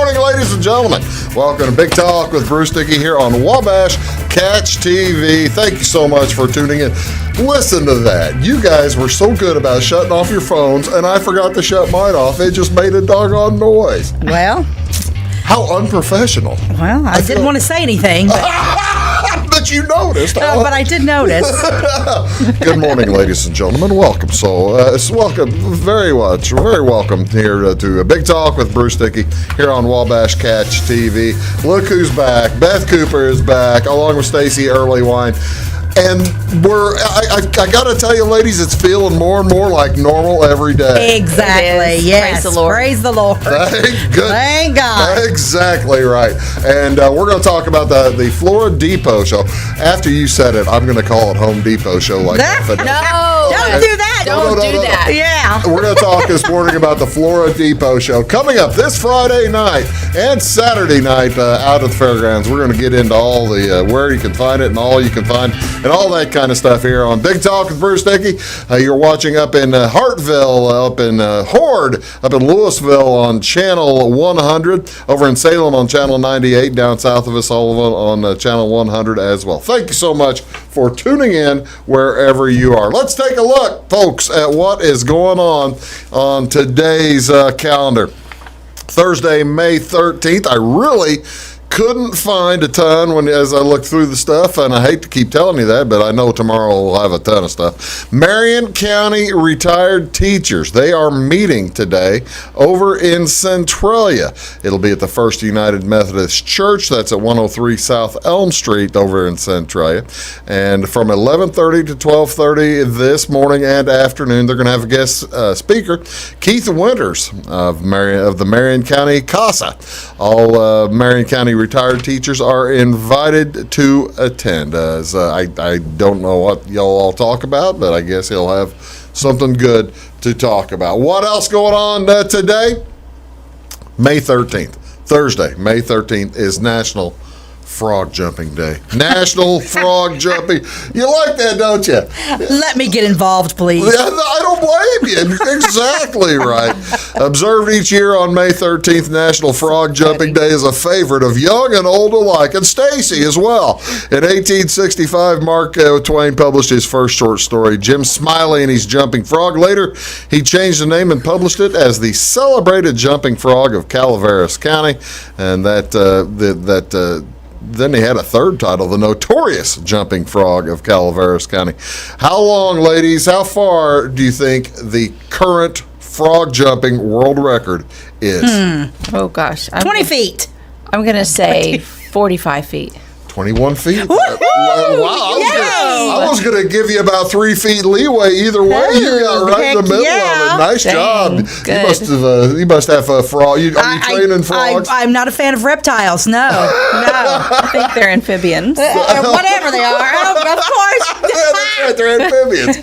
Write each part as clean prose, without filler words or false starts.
morning, ladies and gentlemen. Welcome to Big Talk with Bruce Dickey here on Wabash Catch TV. Thank you so much for tuning in. Listen to that. You guys were so good about shutting off your phones, and I forgot to shut mine off. It just made a doggone noise. Well. How unprofessional. Well, I didn't want to say anything, but... But you noticed. No, but I did notice. Good morning, ladies and gentlemen. Welcome. Welcome very much. Very welcome here to Big Talk with Bruce Dickey here on Wabash Catch TV. Look who's back. Beth Cooper is back, along with Stacey, Earleywine. And I got to tell you, ladies, it's feeling more and more like normal every day. Exactly. Yes. Praise the Lord. Praise the Lord. Thank God. Exactly right. And we're going to talk about the Flora Depot Show. After you said it, I'm going to call it Home Depot Show like that. No. Don't do that. Don't do that. Yeah. We're going to talk this morning about the Flora Depot Show coming up this Friday night and Saturday night out at the fairgrounds. We're going to get into all the where you can find it and all you can find and all that kind of stuff here on Big Talk with Bruce Dickey. You're watching up in Hartville, up in Horde, up in Louisville on Channel 100, over in Salem on Channel 98, down south of us all on Channel 100 as well. Thank you so much for tuning in wherever you are. Let's take a look, folks, at what is going on today's calendar. Thursday, May 13th. I really couldn't find a ton as I looked through the stuff, and I hate to keep telling you that, but I know tomorrow we'll have a ton of stuff. Marion County retired teachers, they are meeting today over in Centralia. It'll be at the First United Methodist Church. That's at 103 South Elm Street over in Centralia. And from 11:30 to 12:30 this morning and afternoon, they're going to have a guest speaker, Keith Winters of the Marion County CASA. All Marion County retired teachers are invited to attend. I don't know what y'all all talk about, but I guess he'll have something good to talk about. What else going on today? May 13th, Thursday, May 13th is National Frog Jumping Day. National Frog Jumping. You like that, don't you? Let me get involved, please. I don't blame you. Exactly right. Observed each year on May 13th, National Frog Jumping Day is a favorite of young and old alike, and Stacey as well. In 1865, Mark Twain published his first short story, Jim Smiley and His Jumping Frog. Later, he changed the name and published it as the Celebrated Jumping Frog of Calaveras County, and then he had a third title, The Notorious Jumping Frog of Calaveras County. How long, ladies, how far do you think the current frog jumping world record is? Oh, gosh. 20 feet. I'm going to say 45 feet. 21 feet? Woo-hoo! Wow, I was going to give you about 3 feet leeway either way. You got right in the middle of it. Nice job. Good. You must have a frog. Are you training frogs? I'm not a fan of reptiles. No. I think they're amphibians. Whatever they are. Of course. That's right. They're amphibians.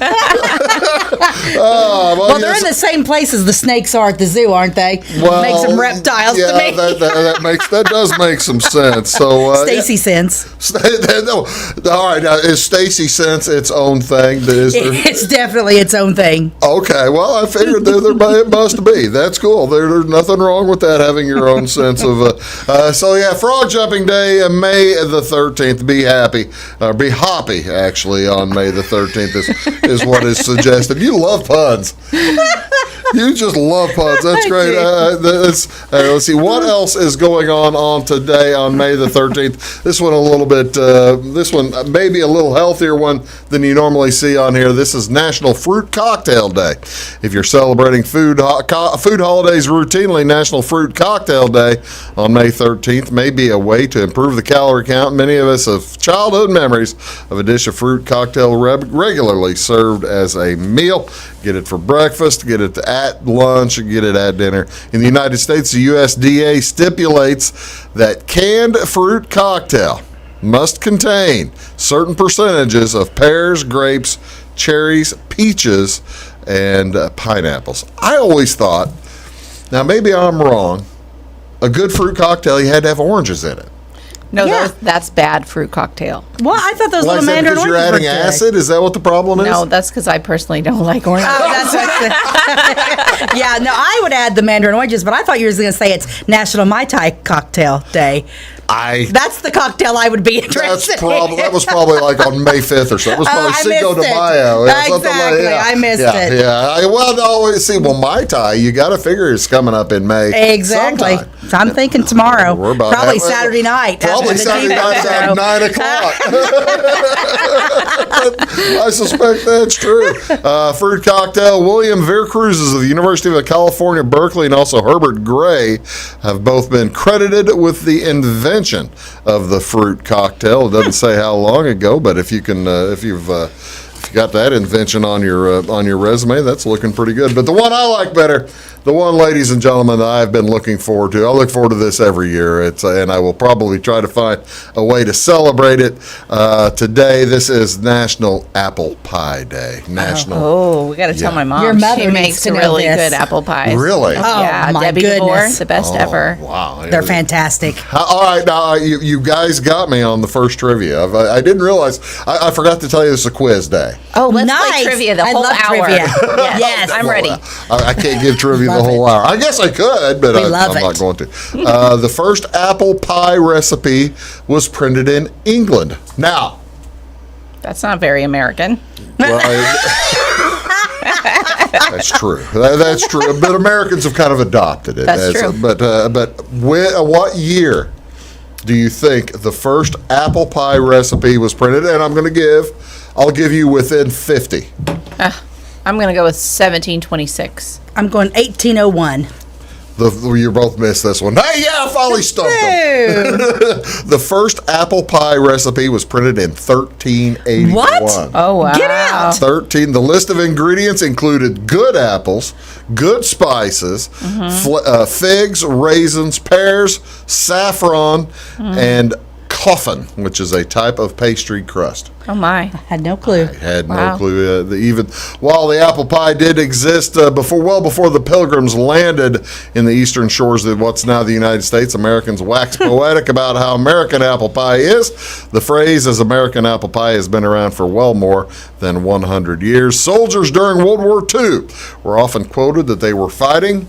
Well, they're in the same place as the snakes are at the zoo, aren't they? Well, makes them reptiles to me. that does make some sense. So Stacey sense. All right, now is Stacey sense its own thing? It's definitely its own thing. Okay, well, I figured it must be. That's cool. There's nothing wrong with that, having your own sense of. Frog Jumping Day, May the 13th. Be happy, be hoppy actually on May the 13th is what is suggested. You love puns. You just love puns. That's great. Let's see what else is going on today on May the 13th. This one maybe a little healthier one than you normally see on here. This is National Fruit Cocktail Day. If you're celebrating food holidays routinely, National Fruit Cocktail Day on May 13th may be a way to improve the calorie count. Many of us have childhood memories of a dish of fruit cocktail regularly served as a meal. Get it for breakfast, get it at lunch, get it at dinner. In the United States, the USDA stipulates that canned fruit cocktail must contain certain percentages of pears, grapes, cherries, peaches, and pineapples. I always thought, now maybe I'm wrong, a good fruit cocktail, you had to have oranges in it. No, Yeah. that's bad fruit cocktail. Well, I thought those Why little is that mandarin because you're oranges adding were good. acid? Is that what the problem is? No, that's because I personally don't like oranges. Oh, that's what yeah, no, I would add the mandarin oranges, but I thought you were going to say it's National Mai Tai Cocktail Day. That's the cocktail I would be interested in. That was probably like on May 5th or something. It was probably I Cinco de missed it. Mayo. Exactly, I missed it. Yeah. Well, no, see, Mai Tai, you got to figure it's coming up in May. Exactly. sometime. So I'm thinking tomorrow. We're about Probably halfway- Saturday night. Probably after the Saturday TV night at show. 9 o'clock. I suspect that's true. Fruit cocktail. William Vercruzes of the University of California, Berkeley, and also Herbert Gray have both been credited with the invention of the fruit cocktail. It doesn't say how long ago, but if you can, if you've got that invention on your resume, that's looking pretty good. But the one I like better, the one, ladies and gentlemen, that I've been looking forward to. I look forward to this every year. And I will probably try to find a way to celebrate it today. This is National Apple Pie Day. Oh, we got to tell my mom. Your mother she needs makes to know really this. good apple pies. Really? Oh, Yeah, my Debbie DeVore, goodness. the best ever. Wow. They're fantastic. All right, now you guys got me on the first trivia. I didn't realize. I forgot to tell you this is a quiz day. Oh, let's Nice. play trivia the I whole love hour. trivia. Yes, Yes. I'm ready. I can't give trivia the Love whole it. hour. I guess I could, but We love I'm not it. going to. The first apple pie recipe was printed in England. Now, That's not very American. well, that's true. That's true. But Americans have kind of adopted it. That's true. But what year do you think the first apple pie recipe was printed? And I'll give you within 50. I'm going to go with 1726. I'm going 1801. You both missed this one. Hey, yeah, I finally stumped them. The first apple pie recipe was printed in 1381. What? Oh, wow. Get out. 13. The list of ingredients included good apples, good spices, figs, raisins, pears, saffron, and coffin, which is a type of pastry crust. Oh, my. I had no clue. Had no Wow. clue. Even while the apple pie did exist before the Pilgrims landed in the eastern shores of what's now the United States, Americans waxed poetic about how American apple pie is. The phrase "as American apple pie" has been around for well more than 100 years. Soldiers during World War II were often quoted that they were fighting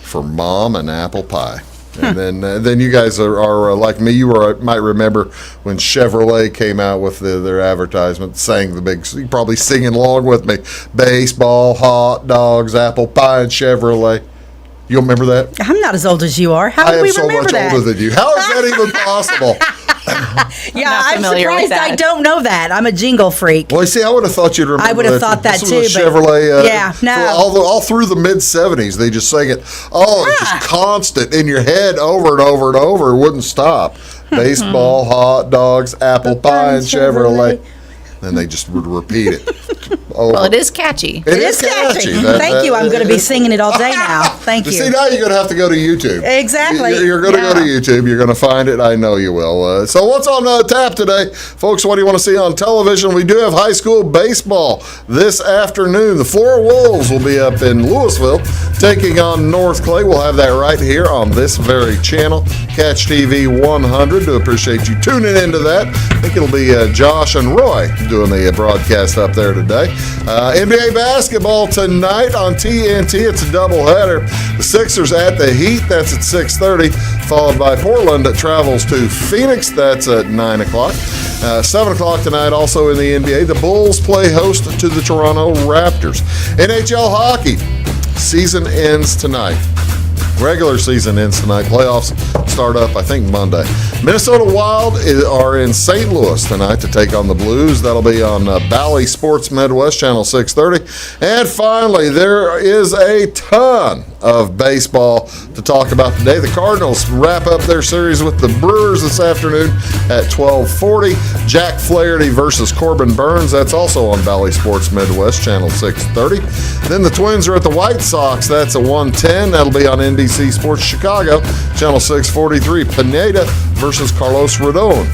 for Mom and apple pie. And then you guys are like me. You might remember when Chevrolet came out with their advertisement, sang you're probably singing along with me. Baseball, hot dogs, apple pie, and Chevrolet. You remember that? I'm not as old as you are. How I do am we so remember much that? older than you. How is that even possible? Yeah, not I'm familiar with surprised I that. don't know that. I'm a jingle freak. Well, you see, I would have thought you'd remember. I would have thought that This was too, a but- Chevrolet. yeah, no. All through the mid '70s, they just sang it. Oh, it's just constant in your head, over and over and over. It wouldn't stop. Baseball, hot dogs, apple pie, and Chevrolet. And they just would repeat it. Well, it is catchy. It is catchy. That- Thank you. I'm going to be singing it all day now. Thank You you. see, now you're going to have to go to YouTube. Exactly. You're going to go to Yeah. YouTube. You're going to find it. I know you will. So what's on tap today? Folks, what do you want to see on television? We do have high school baseball this afternoon. The Flora Wolves will be up in Louisville taking on North Clay. We'll have that right here on this very channel. Catch TV 100. Do appreciate you tuning into that. I think it'll be Josh and Roy doing the broadcast up there today. NBA basketball tonight on TNT. It's a doubleheader. The Sixers at the Heat. That's at 6:30. Followed by Portland that travels to Phoenix. That's at 9 o'clock. 7 o'clock tonight also in the NBA. The Bulls play host to the Toronto Raptors. NHL hockey. Season ends tonight. Regular season ends tonight. Playoffs start up, I think, Monday. Minnesota Wild are in St. Louis tonight to take on the Blues. That'll be on Bally Sports Midwest, Channel 630. And finally, there is a ton of baseball to talk about today. The Cardinals wrap up their series with the Brewers this afternoon at 12:40. Jack Flaherty versus Corbin Burns. That's also on Bally Sports Midwest, Channel 630. Then the Twins are at the White Sox. That's at 1:10. That'll be on NBC Sports Chicago, Channel 643. Pineda versus Carlos Rodon.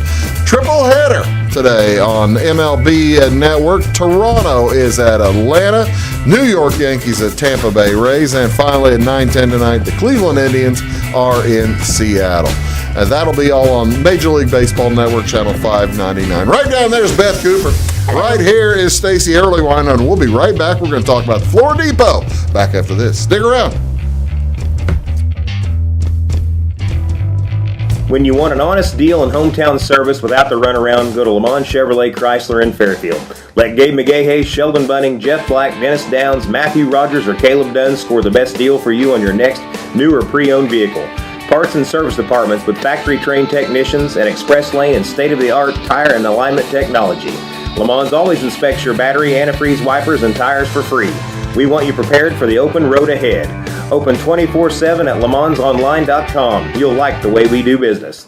Triple header today on MLB Network. Toronto is at Atlanta. New York Yankees at Tampa Bay Rays. And finally at 9:10 tonight, the Cleveland Indians are in Seattle. And that'll be all on Major League Baseball Network, Channel 599. Right down there is Beth Cooper. Right here is Stacey Earleywine, and we'll be right back. We're going to talk about the Flora Depot back after this. Stick around. When you want an honest deal and hometown service without the runaround, go to Lamont Chevrolet Chrysler in Fairfield. Let Gabe McGahey, Sheldon Bunning, Jeff Black, Dennis Downs, Matthew Rogers, or Caleb Dunn score the best deal for you on your next new or pre-owned vehicle. Parts and service departments with factory-trained technicians and express lane and state-of-the-art tire and alignment technology. Lamont always inspects your battery, antifreeze, wipers, and tires for free. We want you prepared for the open road ahead. Open 24/7 at LeMansOnline.com. You'll like the way we do business.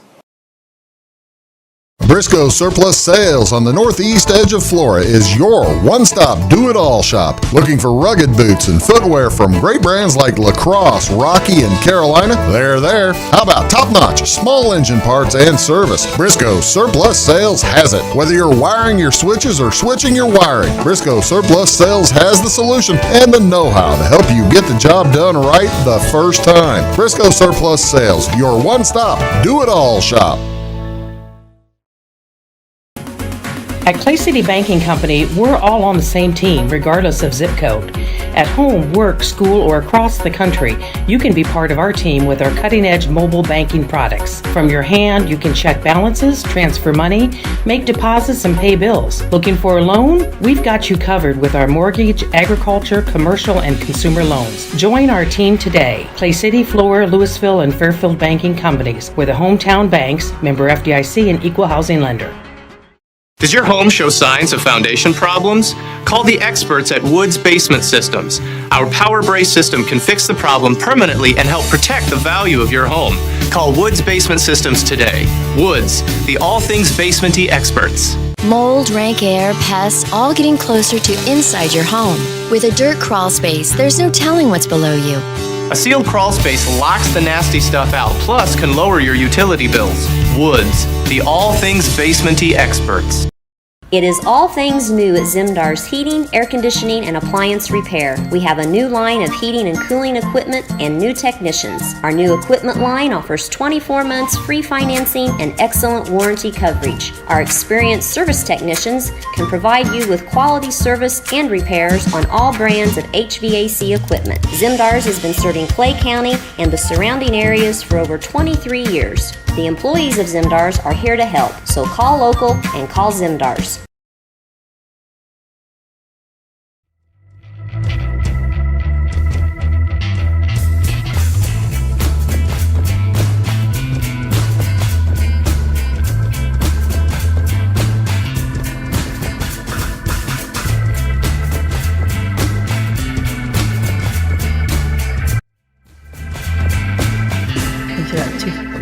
Briscoe Surplus Sales on the northeast edge of Flora is your one-stop do-it-all shop. Looking for rugged boots and footwear from great brands like Lacrosse, Rocky, and Carolina? They're there. How about top-notch, small engine parts and service? Briscoe Surplus Sales has it. Whether you're wiring your switches or switching your wiring, Briscoe Surplus Sales has the solution and the know-how to help you get the job done right the first time. Briscoe Surplus Sales, your one-stop do-it-all shop. At Clay City Banking Company, we're all on the same team, regardless of zip code. At home, work, school, or across the country, you can be part of our team with our cutting-edge mobile banking products. From your hand, you can check balances, transfer money, make deposits, and pay bills. Looking for a loan? We've got you covered with our mortgage, agriculture, commercial, and consumer loans. Join our team today. Clay City, Flora, Louisville, and Fairfield Banking Companies. We're the hometown banks, member FDIC, and equal housing lender. Does your home show signs of foundation problems? Call the experts at Woods Basement Systems. Our Power Brace system can fix the problem permanently and help protect the value of your home. Call Woods Basement Systems today. Woods, the all things basement-y experts. Mold, rank air, pests, all getting closer to inside your home. With a dirt crawl space, there's no telling what's below you. A sealed crawl space locks the nasty stuff out, plus can lower your utility bills. Woods, the all things basement-y experts. It is all things new at Zimdar's Heating, Air Conditioning, and Appliance Repair. We have a new line of heating and cooling equipment and new technicians. Our new equipment line offers 24 months free financing and excellent warranty coverage. Our experienced service technicians can provide you with quality service and repairs on all brands of HVAC equipment. Zimdar's has been serving Clay County and the surrounding areas for over 23 years. The employees of Zimdar's are here to help, so call local and call Zimdar's.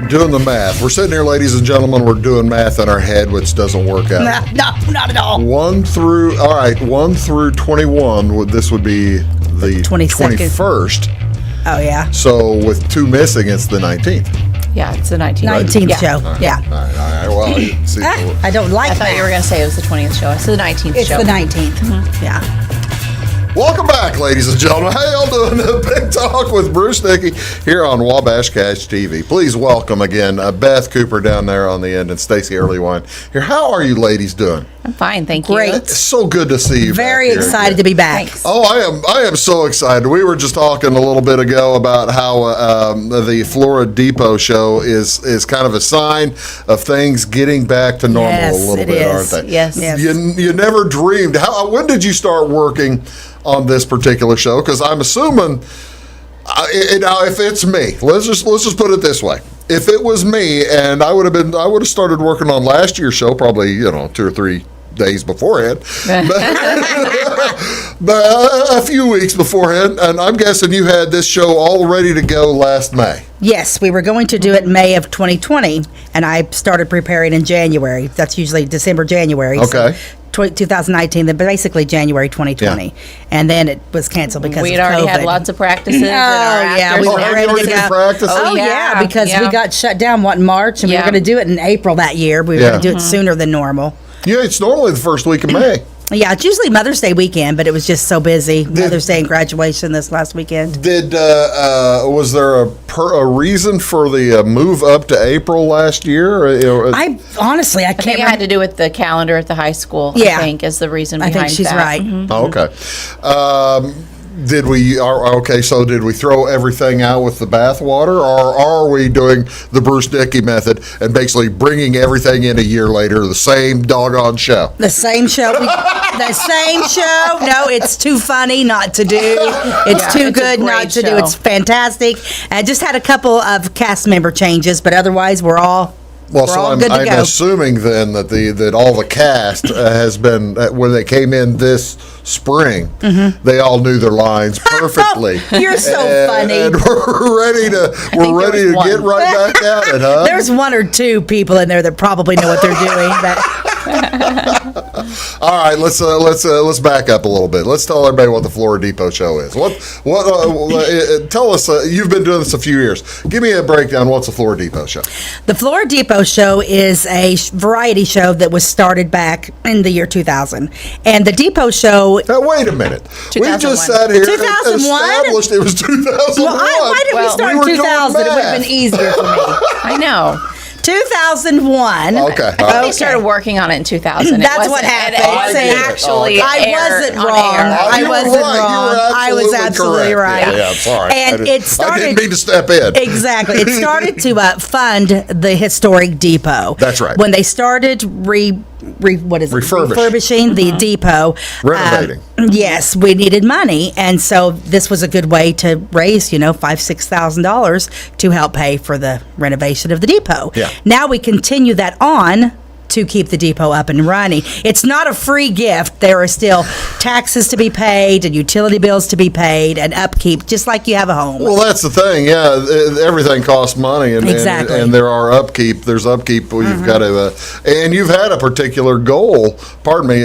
Doing the math. We're sitting here, ladies and gentlemen, we're doing math in our head, which doesn't work out. No, not at all. 1 through 21, this would be the 21st. Oh, yeah. So with 2 missing, it's the 19th. Yeah, it's the 19th. 19th Yeah. show. Yeah. All right. Well, see, I don't like I thought you were going to say it was the 20th show. It's the 19th It's show. the 19th. Yeah. welcome back, ladies and gentlemen. How y'all doing? Big Talk with Bruce Dickey here on Wabash Catch TV. Please welcome again Beth Cooper down there on the end and Stacey Earleywine here. How are you ladies doing? I'm fine, thank Great. you. It's so good to see you. Very back here excited again. to be back. Thanks. Oh, I am so excited. We were just talking a little bit ago about how the Flora Depot Show is kind of a sign of things getting back to normal Yes, a little it bit, is. aren't they? Yes. Yes. You never dreamed. When did you start working on this particular show? Because I'm assuming, now if it's me, let's just put it this way. If it was me, and I would have started working on last year's show probably 2 or 3 days beforehand, but a few weeks beforehand, and I'm guessing you had this show all ready to go last May. Yes, we were going to do it May of 2020, and I started preparing in January. That's usually December, January. Okay. So 2019, then basically January 2020. And then it was canceled because We'd of already had COVID. lots of practices. Oh, yeah, we were have you ready already to been go. practicing? Oh, yeah, because we got shut down, in March, and we were Yeah. going to do it in April that year. We were Yeah. going to do it sooner than normal. Yeah, it's normally the first week of May. Yeah, it's usually Mother's Day weekend, but it was just so busy. Mother's Day and graduation this last weekend. Was there a reason for the move up to April last year? I honestly, I can't. I think it had to do with the calendar at the high school. Yeah. I think is the reason behind I think she's that. right. Mhm. Okay. Did we throw everything out with the bathwater, or are we doing the Bruce Dickey method and basically bringing everything in a year later, the same doggone show? The same show. The same show. No, it's too funny not to do. It's too it's a good great not to do. show. It's fantastic. I just had a couple of cast member changes, but otherwise we're all Well, so I'm go. assuming then that all the cast has been when they came in this spring, they all knew their lines perfectly. You're so funny. And we're ready to get right back at it, huh? There's one or two people in there that probably know what they're doing. But all right, let's back up a little bit. Let's tell everybody what the Flora Depot Show is. Tell us. You've been doing this a few years. Give me a breakdown. What's the Flora Depot Show? the Flora Depot Show is a variety show that was started back in the year 2000, and the Depot Show. Now, wait a minute. We 2001. just sat here and 2001? established it was 2001. Well, why did we start in were doing 2000? It would have math. been easier for me. I know. 2001. Okay. I think we started working on it in 2000. That's what happened. I get it. Actually, I wasn't wrong. I You were wasn't right. You wrong. were I was absolutely correct. right. Yeah, I'm sorry. And it started. I didn't mean to step in. Exactly. It started to fund the historic depot. That's right. When they started refurbishing the depot. Renovating. Yes, we needed money, and so this was a good way to raise, $5,000-$6,000 to help pay for the renovation of the depot. Yeah. Now we continue that on to keep the depot up and running. It's not a free gift. There are still taxes to be paid and utility bills to be paid and upkeep, just like you have a home. Well, that's the thing. Yeah, everything costs money, and Exactly. and there are upkeep. There's upkeep. Well, you've got to, and you've had a particular goal. Pardon me,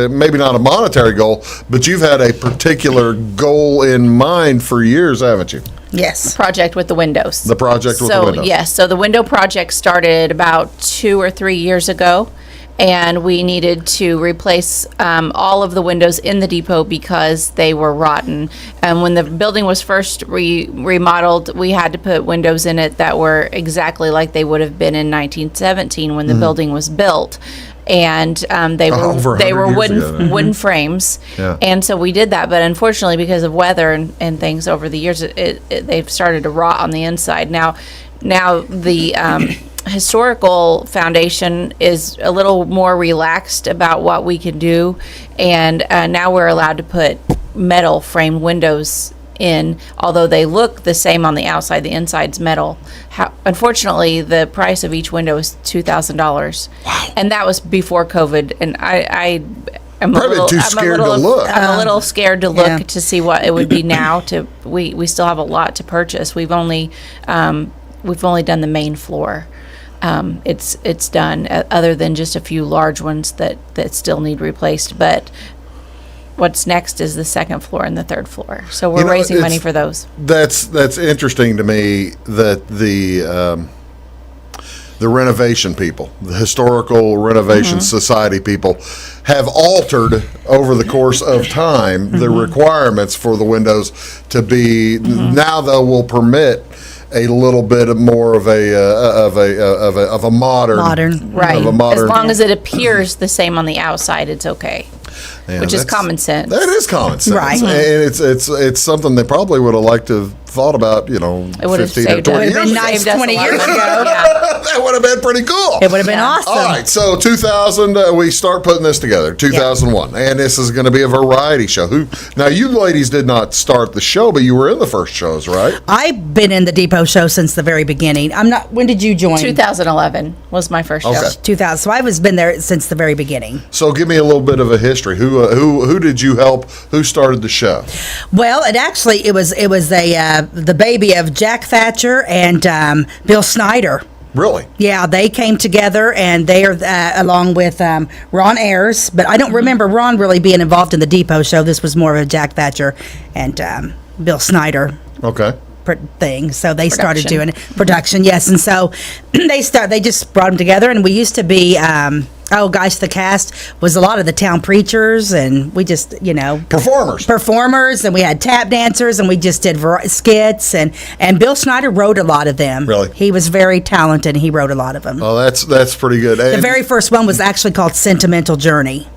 maybe not a monetary goal, but you've had a particular goal in mind for years, haven't you? Yes. project with the windows. The project with the windows. Yes, so the window project started about 2 or 3 years ago, and we needed to replace all of the windows in the depot because they were rotten. And when the building was first remodeled, we had to put windows in it that were exactly like they would have been in 1917 when the building was built. And they Over were 100 years ago. wooden frames, Yeah. and so we did that. But unfortunately, because of weather and things over the years, they've started to rot on the inside. Now the historical foundation is a little more relaxed about what we can do, and now we're allowed to put metal framed windows in, although they look the same on the outside. The inside's metal. Unfortunately, the price of each window is $2,000. Wow. And that was before COVID. And I'm Probably too scared to look. I'm a little scared to look Yeah. to see what it would be now. We still have a lot to purchase. We've only done the main floor. It's done, other than just a few large ones that still need replaced. But what's next is the second floor and the third floor. So we're raising money for those. That's interesting to me that the renovation people, the historical renovation society people, have altered over the course of time the requirements for the windows to be now. Though will permit a little bit more of a modern Right. of a modern. As long as it appears the same on the outside, it's okay. Yeah, Which is that's- common sense. That is common sense, Right. And it's something they probably would have liked to have thought about, It would have 15 or saved 20 us. years been ago. nice Saved us 20 a lot years of money. ago. Yeah. That would have been pretty cool. It would have been awesome. All right, so 2000, we start putting this together, 2001, and this is going to be a variety show. Now, you ladies did not start the show, but you were in the first shows, right? I've been in the Depot Show since the very beginning. When did you join? 2011 was my first show. Okay. 2000. So I've been there since the very beginning. So give me a little bit of a history. Who did you help? Who started the show? Well, it was the baby of Jack Thatcher and Bill Snyder. Really? Yeah, they came together, and they are along with Ron Ayers, but I don't remember Ron really being involved in the Depot Show. This was more of a Jack Thatcher and Bill Snyder Okay. thing. So they started Production. doing production, yes, and so they just brought them together, and we used to be Oh gosh, the cast was a lot of the town preachers, and we just, performers, and we had tap dancers, and we just did skits, and Bill Schneider wrote a lot of them. Really? He was very talented, and he wrote a lot of them. Oh, that's pretty good. The very first one was actually called Sentimental Journey.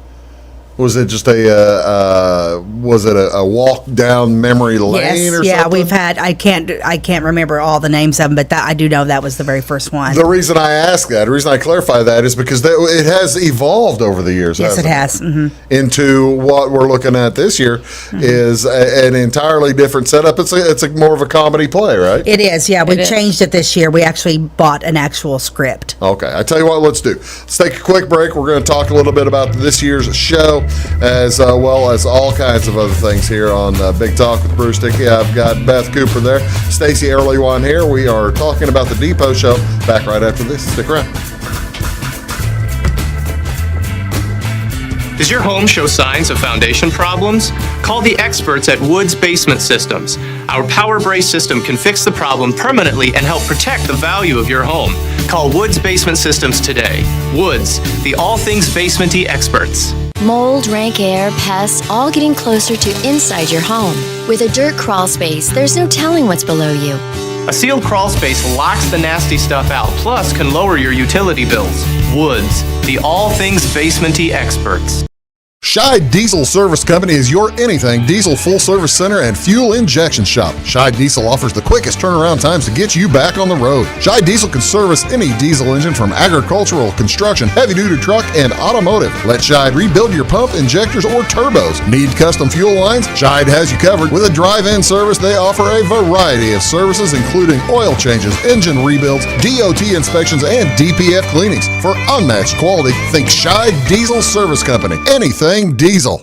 Was it just a walk down memory lane or something? We've had, I can't remember all the names of them, but I do know that was the very first one. The reason I ask that, the reason I clarify that is because it has evolved over the years. Yes, it has. Mm-hmm. Into what we're looking at this year is an entirely different setup. It's a more of a comedy play, right? It is, yeah. We changed it this year. We actually bought an actual script. Okay. I tell you what, let's do. Let's take a quick break. We're going to talk a little bit about this year's show, as well as all kinds of other things here on Big Talk with Bruce Dickey. I've got Beth Cooper there, Stacey Earleywine here. We are talking about the Depot Show. Back right after this. Stick around. Does your home show signs of foundation problems? Call the experts at Woods Basement Systems. Our power brace system can fix the problem permanently and help protect the value of your home. Call Woods Basement Systems today. Woods, the all things basement-y experts. Mold, rank air, pests, all getting closer to inside your home. With a dirt crawl space, there's no telling what's below you. A sealed crawl space locks the nasty stuff out, plus can lower your utility bills. Woods, the all things basement-y experts. Scheid Diesel Service Company is your anything diesel full service center and fuel injection shop. Scheid Diesel offers the quickest turnaround times to get you back on the road. Scheid Diesel can service any diesel engine from agricultural, construction, heavy-duty truck, and automotive. Let Scheid rebuild your pump, injectors, or turbos. Need custom fuel lines? Scheid has you covered. With a drive-in service, they offer a variety of services, including oil changes, engine rebuilds, DOT inspections, and DPF cleanings. For unmatched quality, think Scheid Diesel Service Company. Anything diesel.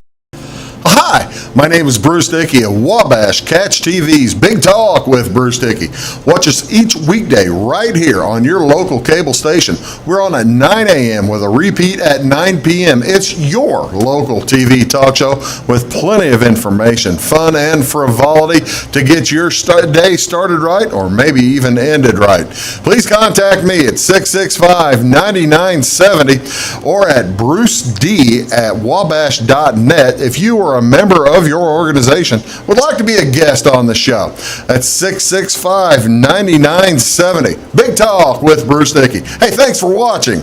Hi, my name is Bruce Dickey of Wabash Catch TV's Big Talk with Bruce Dickey. Watch us each weekday right here on your local cable station. We're on at 9 a.m. with a repeat at 9 p.m. It's your local TV talk show with plenty of information, fun, and frivolity to get your day started right or maybe even ended right. Please contact me at 665-9970 or at bruced@wabash.net if you are a member of your organization would like to be a guest on the show. That's 665-9970. Big Talk with Bruce Dickey. Hey, thanks for watching.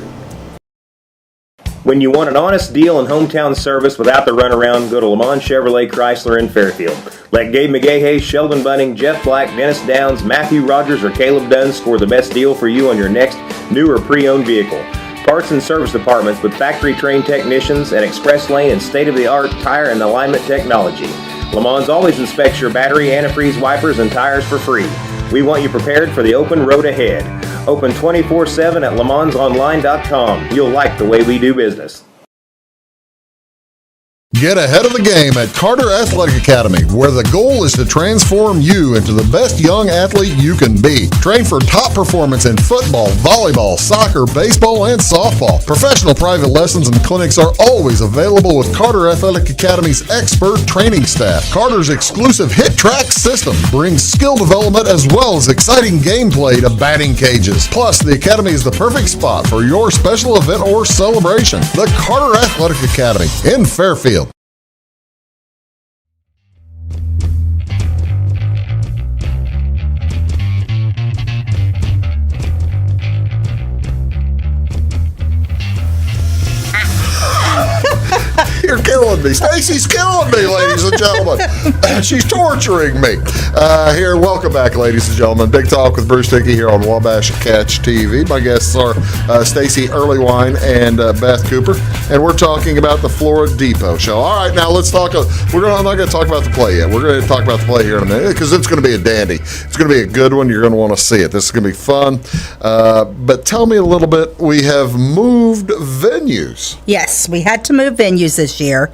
When you want an honest deal and hometown service without the runaround, go to Lamont Chevrolet Chrysler in Fairfield. Let Gabe McGahey, Sheldon Bunning, Jeff Black, Dennis Downs, Matthew Rogers, or Caleb Dunn score the best deal for you on your next new or pre-owned vehicle. Parts and service departments with factory-trained technicians and express lane and state-of-the-art tire and alignment technology. Lamont always inspects your battery, antifreeze, wipers, and tires for free. We want you prepared for the open road ahead. Open 24/7 at LaMonsOnline.com. You'll like the way we do business. Get ahead of the game at Carter Athletic Academy, where the goal is to transform you into the best young athlete you can be. Train for top performance in football, volleyball, soccer, baseball, and softball. Professional private lessons and clinics are always available with Carter Athletic Academy's expert training staff. Carter's exclusive Hit Track system brings skill development as well as exciting gameplay to batting cages. Plus, the Academy is the perfect spot for your special event or celebration. The Carter Athletic Academy in Fairfield. You're killing me. Stacey's killing me, ladies and gentlemen. She's torturing me. Here, welcome back, ladies and gentlemen. Big Talk with Bruce Dickey here on Wabash Catch TV. My guests are Stacey Earleywine and Beth Cooper, and we're talking about the Flora Depot Show. All right, now let's talk. I'm not going to talk about the play yet. We're going to talk about the play here in a minute because it's going to be a dandy. It's going to be a good one. You're going to want to see it. This is going to be fun. But tell me a little bit. We have moved venues. Yes, we had to move venues this year.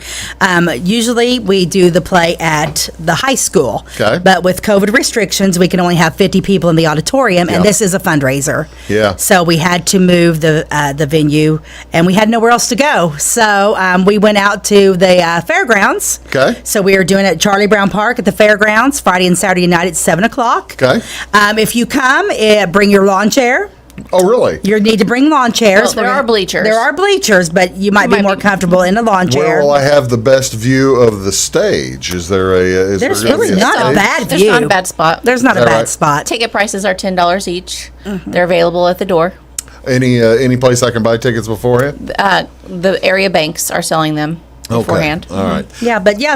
Usually we do the play at the high school. Okay. But with COVID restrictions, we can only have 50 people in the auditorium, and this is a fundraiser. Yeah. So we had to move the venue, and we had nowhere else to go. So we went out to the fairgrounds. Okay. So we are doing it at Charlie Brown Park at the fairgrounds Friday and Saturday night at 7 o'clock. Okay. If you come, bring your lawn chair. Oh, really? You need to bring lawn chairs. Well, there are bleachers. There are bleachers, but you might be more comfortable in a lawn chair. Where will I have the best view of the stage? Is there a? There's really not a bad view. There's not a bad spot. There's not a bad spot. Ticket prices are $10 each. They're available at the door. Any place I can buy tickets beforehand? The area banks are selling them beforehand. All right.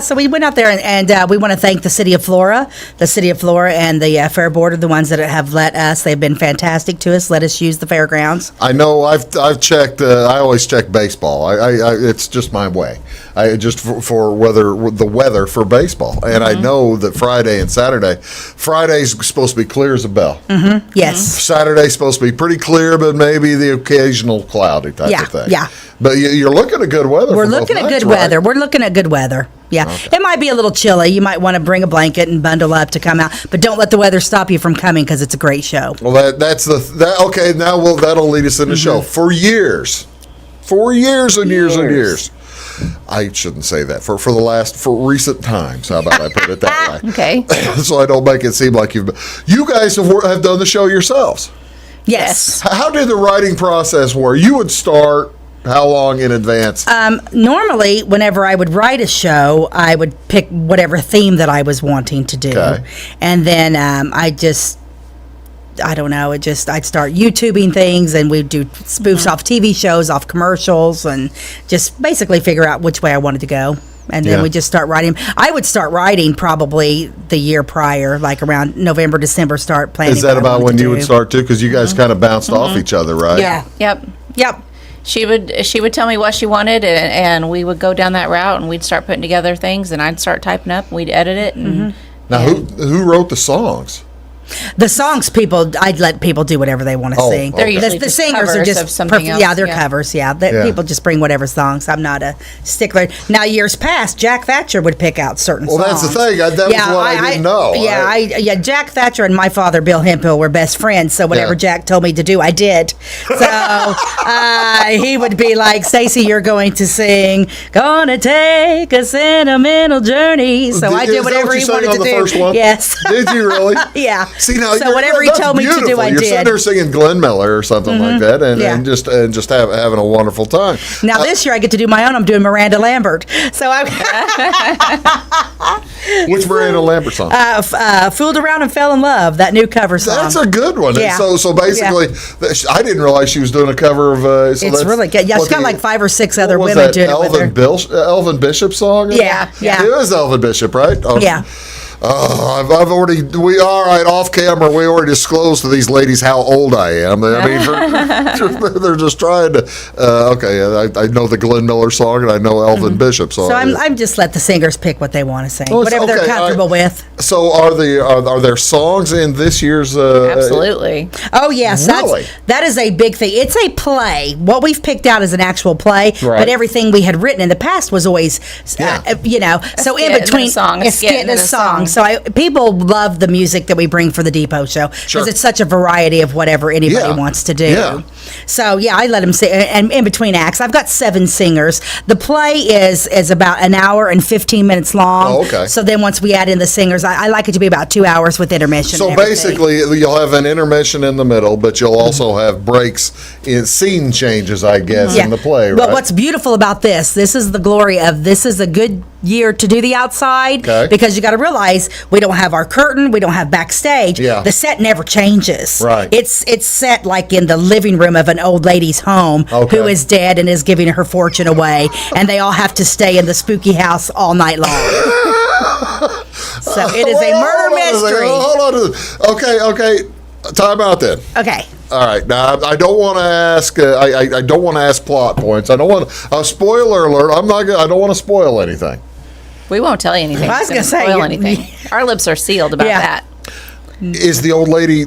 So we went out there and we want to thank the City of Flora. The City of Flora and the Fair Board are the ones that have let us. They've been fantastic to us. Let us use the fairgrounds. I know. I've checked. I always check baseball. I it's just my way. I just for the weather for baseball, and I know that Friday and Saturday. Friday's supposed to be clear as a bell. Yes. Saturday's supposed to be pretty clear, but maybe the occasional cloudy type of thing. Yeah. But you're looking at good weather. We're looking at good weather. We're looking at good weather. Yeah. Okay. It might be a little chilly. You might want to bring a blanket and bundle up to come out, but don't let the weather stop you from coming because it's a great show. Well, that's okay. Now, that'll lead us in the show. For years and years. I shouldn't say that. For recent times. How about I put it that way? Okay. So I don't make it seem like you guys have done the show yourselves. Yes. How did the writing process work? You would start. How long in advance? Normally, whenever I would write a show, I would pick whatever theme that I was wanting to do. Okay. And then I'd start YouTubing things, and we'd do spoofs off TV shows, off commercials, and just basically figure out which way I wanted to go. And then we just start writing. I would start writing probably the year prior, like around November, December, start planning. Is that about when you would start too? Because you guys kind of bounced off each other, right? Yeah. Yep. She would tell me what she wanted, and we would go down that route, and we'd start putting together things, and I'd start typing up, and we'd edit it. And, Now, who wrote the songs? The songs, I'd let people do whatever they want to sing. They're usually the just singers are covers just of something else. Yeah, they're covers. Yeah, people just bring whatever songs. I'm not a stickler. Now, years past, Jack Thatcher would pick out certain songs. Well, that's the thing. That was what I didn't know. Jack Thatcher and my father, Bill Hemphill, were best friends. So whatever Jack told me to do, I did. So he would be like, "Stacey, you're going to sing, gonna take a sentimental journey." So I did whatever he wanted to do. First one? Yes. Did you really? Yeah. See, now, so whatever he told me to do, I You're did. sitting there singing Glenn Miller or something like that, and just having a wonderful time. Now this year I get to do my own. I'm doing Miranda Lambert. So I Which Miranda Lambert song? Fooled Around and Fell in Love. That new cover song. That's a good one. Yeah. So basically, I didn't realize she was doing a cover of. It's really good. Yeah, she's got like 5 or 6 other women doing it with her. Elvin Bishop song. Yeah. It was Elvin Bishop, right? Oh. Yeah. I've already. All right, off camera. We already disclosed to these ladies how old I am. I mean, they're just trying to. I know the Glenn Miller song and I know Elvin Bishop song. So I'm just let the singers pick what they want to sing, whatever they're comfortable with. So are there songs in this year's? Absolutely. Oh yes, really? that is a big thing. It's a play. What we've picked out is an actual play, but everything we had written in the past was always, so in between a skit and a song. So people love the music that we bring for the Depot Show because it's such a variety of whatever anybody wants to do. Yeah. So I let them sing, and in between acts, I've got 7 singers. The play is about an hour and 15 minutes long. Oh, okay. So then once we add in the singers, I like it to be about 2 hours with intermission. So basically, you'll have an intermission in the middle, but you'll also have breaks in scene changes, I guess, in the play. Right? But what's beautiful about this is the glory of this is a good year to do the outside because you got to realize we don't have our curtain, we don't have backstage. Yeah. The set never changes. Right. It's set like in the living room of an old lady's home who is dead and is giving her fortune away, and they all have to stay in the spooky house all night long. So it is a murder mystery. Hold on. Okay. Time out then. Okay. All right. Now I don't want to ask. I don't want to ask plot points. I don't want. Spoiler alert. I don't want to spoil anything. We won't tell you anything. I was going to say spoil anything. Our lips are sealed about that. Was the old lady?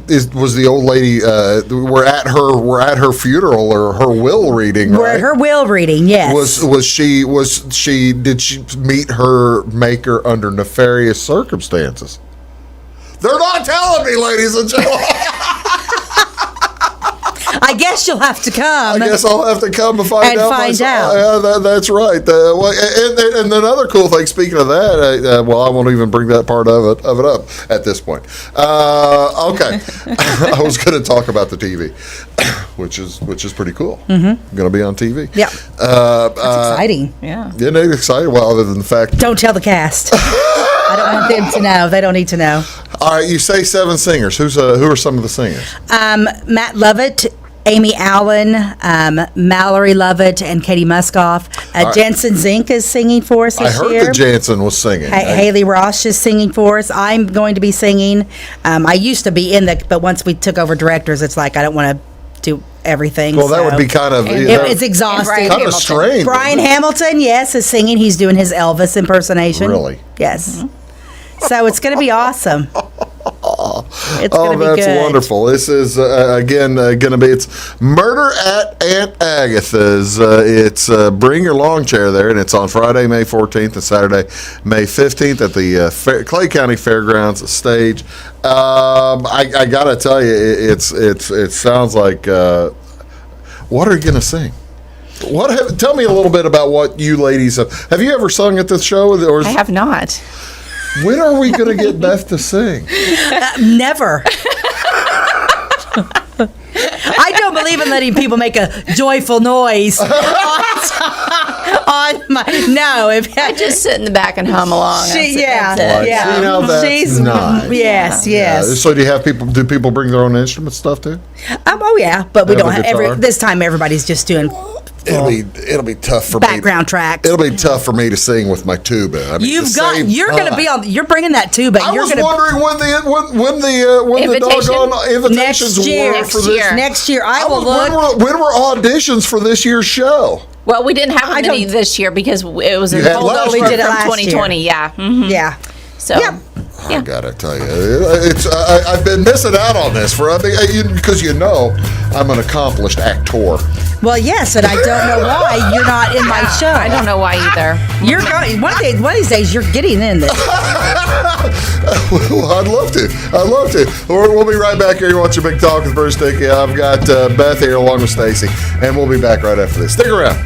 We're at her funeral or her will reading. Right? We're at her will reading. Yes. Was she? Did she meet her maker under nefarious circumstances? They're not telling me, ladies and gentlemen. I guess you'll have to come. I guess I'll have to come and find And out. find myself. out. Yeah, that's right. And another cool thing, speaking of that, well, I won't even bring that part of it up at this point. Okay. I was going to talk about the TV, which is pretty cool. Mm-hmm. Going to be on TV. Yeah. That's exciting. Yeah. Isn't it exciting? Well, other than the fact. Don't tell the cast. I don't want them to know. They don't need to know. All right, you say 7 singers. Who are some of the singers? Matt Lovett, Amy Allen, Mallory Lovett, and Katie Muskoff. Jensen Zink is singing for us this I heard year. that Jansen was singing. Haley Ross is singing for us. I'm going to be singing. I used to be but once we took over directors, it's like I don't want to do everything. Well, that would be kind of... It's exhausting. Kind of strange. Brian Hamilton, yes, is singing. He's doing his Elvis impersonation. Really? Yes. Mm-hmm. So it's going to be awesome. It's going to be that's good. wonderful. This is, again, going to be, it's Murder at Aunt Agatha's. It's Bring Your Lawn Chair there, and it's on Friday, May 14th and Saturday, May 15th at the Clay County Fairgrounds stage. I got to tell you, it sounds like, what are you going to sing? Tell me a little bit about what you ladies have you ever sung at this show? I have not. When are we going to get Beth to sing? Never. I don't believe in letting people make a joyful noise on my. No, if I just sit in the back and hum along. That's it. See, now that's She's nice. Yes. Yeah. So do people bring their own instrument stuff too? Oh yeah, but we Have don't a have guitar? this time. Everybody's just doing It'll be tough for me. background tracks. It'll be tough for me to sing with my tuba. I mean, You're going to be on. You're bringing that tuba. I you're was wondering when the doggone invitations were for this. Next year, I will look. When were auditions for this year's show? Well, we didn't have any this year because it was a had holdover last from year. We did it last 2020. year. Yeah. Mm-hmm. Yeah. So. Yeah. I gotta tell you, I've been missing out on this because I'm an accomplished actor. Well, yes, and I don't know why you're not in my show. I don't know why either. You're going one of these days. You're getting in this. Well, I'd love to. We'll be right back here. You want your big talk with Bruce Dickey? I've got Beth here along with Stacey, and we'll be back right after this. Stick around.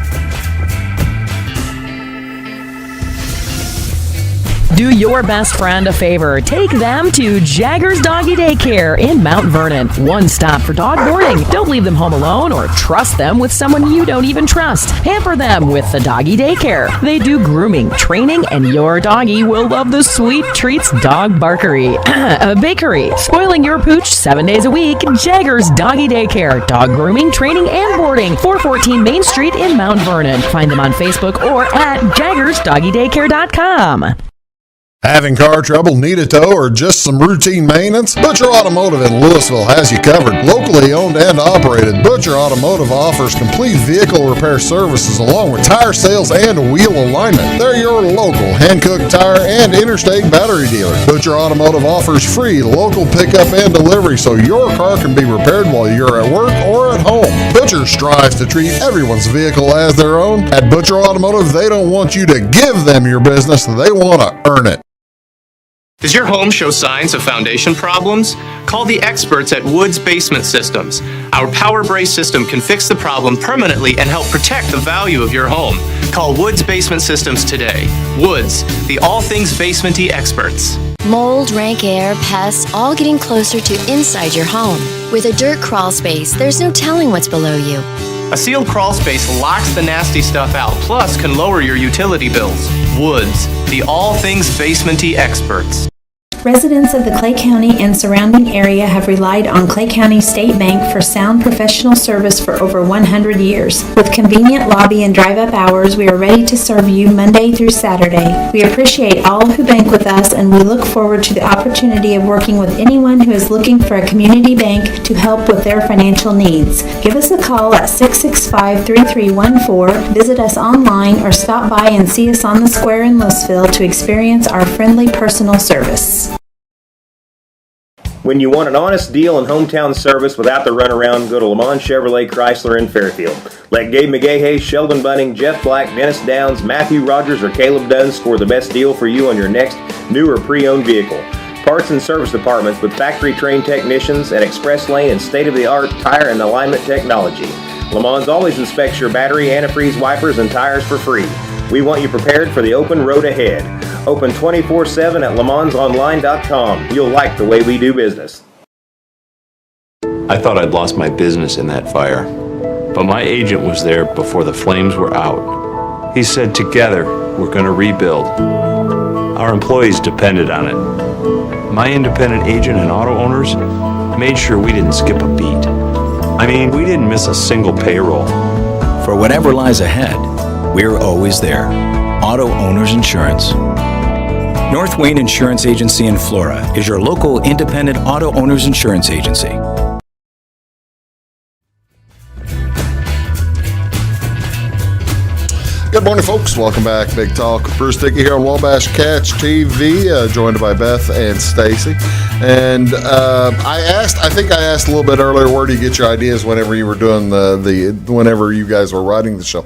Do your best friend a favor. Take them to Jagger's Doggy Daycare in Mount Vernon. One stop for dog boarding. Don't leave them home alone or trust them with someone you don't even trust. Pamper them with the Doggy Daycare. They do grooming, training, and your doggy will love the sweet treats dog barkery. A bakery. Spoiling your pooch 7 days a week. Jagger's Doggy Daycare. Dog grooming, training, and boarding. 414 Main Street in Mount Vernon. Find them on Facebook or at jaggersdoggydaycare.com. Having car trouble, need a tow, or just some routine maintenance? Butcher Automotive in Louisville has you covered. Locally owned and operated, Butcher Automotive offers complete vehicle repair services along with tire sales and wheel alignment. They're your local Hankook tire and interstate battery dealer. Butcher Automotive offers free local pickup and delivery so your car can be repaired while you're at work or at home. Butcher strives to treat everyone's vehicle as their own. At Butcher Automotive, they don't want you to give them your business, they want to earn it. Does your home show signs of foundation problems? Call the experts at Woods Basement Systems. Our Power Brace system can fix the problem permanently and help protect the value of your home. Call Woods Basement Systems today. Woods, the all things basement-y experts. Mold, rank air, pests, all getting closer to inside your home. With a dirt crawl space, there's no telling what's below you. A sealed crawl space locks the nasty stuff out, plus can lower your utility bills. Woods, the all things basement-y experts. Residents of the Clay County and surrounding area have relied on Clay County State Bank for sound professional service for over 100 years. With convenient lobby and drive-up hours, we are ready to serve you Monday through Saturday. We appreciate all who bank with us, and we look forward to the opportunity of working with anyone who is looking for a community bank to help with their financial needs. Give us a call at 665-3314, visit us online, or stop by and see us on the square in Louisville to experience our friendly personal service. When you want an honest deal and hometown service without the runaround, go to Lamont Chevrolet Chrysler in Fairfield. Let Gabe McGahey, Sheldon Bunning, Jeff Black, Dennis Downs, Matthew Rogers, or Caleb Dunn score the best deal for you on your next new or pre-owned vehicle. parts and service departments with factory-trained technicians, and express lane and state-of-the-art tire and alignment technology. Le Mans always inspects your battery, antifreeze, wipers, and tires for free. We want you prepared for the open road ahead. Open 24/7 at lemansonline.com. You'll like the way we do business. I thought I'd lost my business in that fire, but my agent was there before the flames were out. He said, together, we're going to rebuild. Our employees depended on it. My independent agent and auto owners made sure we didn't skip a beat. I mean, we didn't miss a single payroll. For whatever lies ahead, we're always there. Auto Owners Insurance. North Wayne Insurance Agency in Flora is your local independent auto owners insurance agency. Good morning, folks. Welcome back. Big Talk with Bruce Dickey here on Wabash Catch TV, joined by Beth and Stacey. And I think I asked a little bit earlier, where do you get your ideas whenever you were doing whenever you guys were writing the show?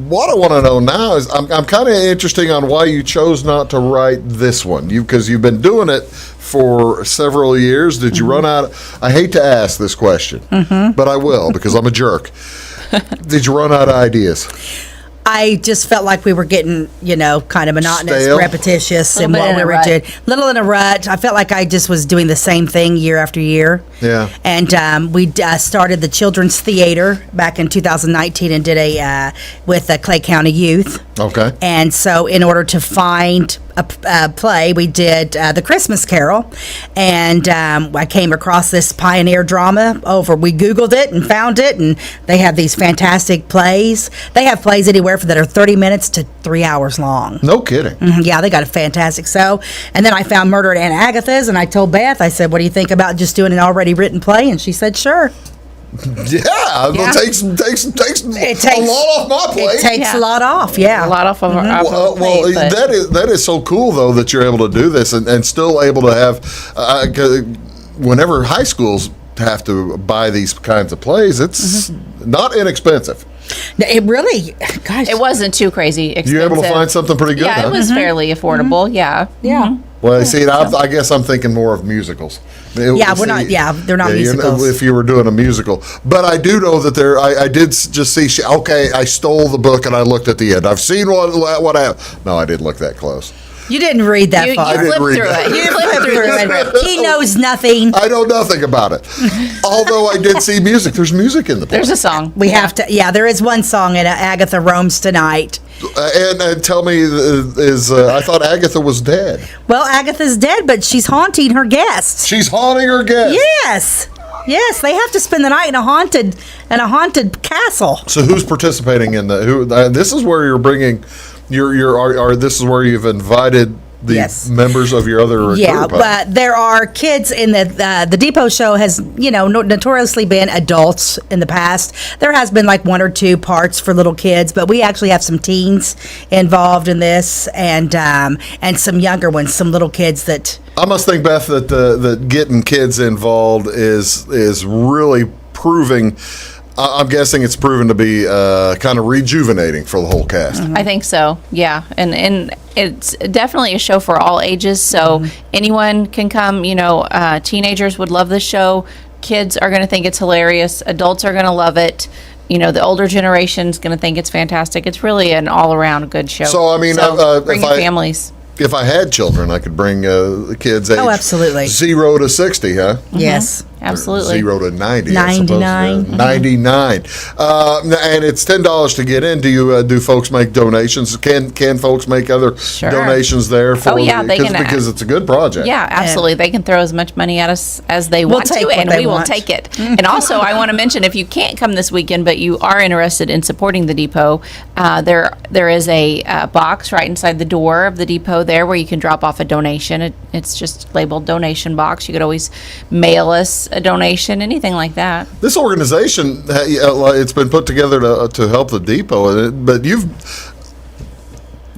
What I want to know now is I'm kind of interested on why you chose not to write this one. Because you've been doing it for several years. Did you run out? I hate to ask this question, but I will because I'm a jerk. Did you run out of ideas? I just felt like we were getting, kind of monotonous, Stale? repetitious, and what we were doing. Little in a rut. I felt like I just was doing the same thing year after year. Yeah. And we started the Children's Theater back in 2019 and did with the Clay County Youth. Okay. And so in order to find a play, we did The Christmas Carol, and I came across this pioneer drama we Googled it and found it, and they have these fantastic plays. They have plays anywhere that are 30 minutes to 3 hours long. No kidding. Yeah, they got a fantastic show. And then I found Murder at Aunt Agatha's, and I told Beth, I said, what do you think about just doing an already written play? And she said, sure. Yeah. It takes a lot off my plate. It takes a lot off, A lot off of our plate, but that is so cool, though, that you're able to do this and still able to have, whenever high schools have to buy these kinds of plays, it's not inexpensive. It really, gosh. it wasn't too crazy expensive. You're able to find something pretty good, Yeah, huh? it was fairly affordable. Yeah. Yeah. Well, see, I guess I'm thinking more of musicals. They're not musicals. If you were doing a musical. But I do know that I did just see, I stole the book and I looked at the end. I've seen what happened. No, I didn't look that close. You didn't read that far. You flipped through it. You flipped through it. He knows nothing. I know nothing about it. Although I did see music. There's music in the play. There's a song. We have to. Yeah, there is one song in Agatha Roams Tonight. And tell me, I thought Agatha was dead. Well, Agatha's dead, but she's haunting her guests. She's haunting her guests. Yes. Yes, they have to spend the night in a haunted castle. So who's participating in this is where you're bringing this is where you've invited the members of your other group. Yeah, but there are kids in the Depot Show has, notoriously been adults in the past. There has been like one or two parts for little kids, but we actually have some teens involved in this and some younger ones, some little kids that. I must think, Beth, that getting kids involved is really proving. I'm guessing it's proven to be kind of rejuvenating for the whole cast. I think so, yeah. And it's definitely a show for all ages, so anyone can come. Teenagers would love this show. Kids are going to think it's hilarious. Adults are going to love it. The older generation's going to think it's fantastic. It's really an all-around good show. So, I mean, bring your families. If I had children, I could bring kids age absolutely. 0 to 60, huh? Yes. Absolutely. 0 to 90. 99. 99. And it's $10 to get in. Do folks make donations? Can folks make other donations there for because it's a good project. Yeah, absolutely. They can throw as much money at us as they want to, and we will take it. And also, I want to mention, if you can't come this weekend, but you are interested in supporting the Depot, there is a box right inside the door of the Depot there where you can drop off a donation. It's just labeled donation box. You could always mail us a donation, anything like that. This organization, it's been put together to help the Depot, but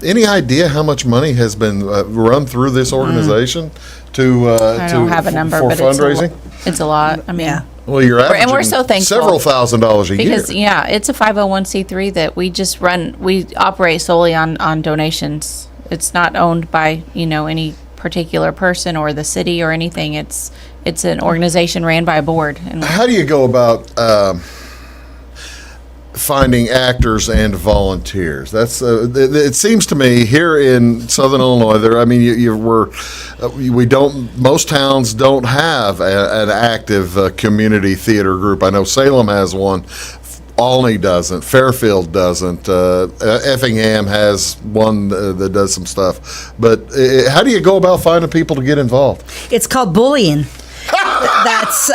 any idea how much money has been run through this organization I don't have a number, for but fundraising? It's a lot. I mean, yeah. Well, you're averaging and we're so thankful several $1,000s a year. Because it's a 501c3 that we operate solely on donations. It's not owned by any particular person or the city or anything. It's an organization ran by a board. And how do you go about finding actors and volunteers? That's it seems to me here in Southern Illinois. Most towns don't have an active community theater group. I know Salem has one. Olney doesn't. Fairfield doesn't. Effingham has one that does some stuff. But how do you go about finding people to get involved? It's called bullying. That's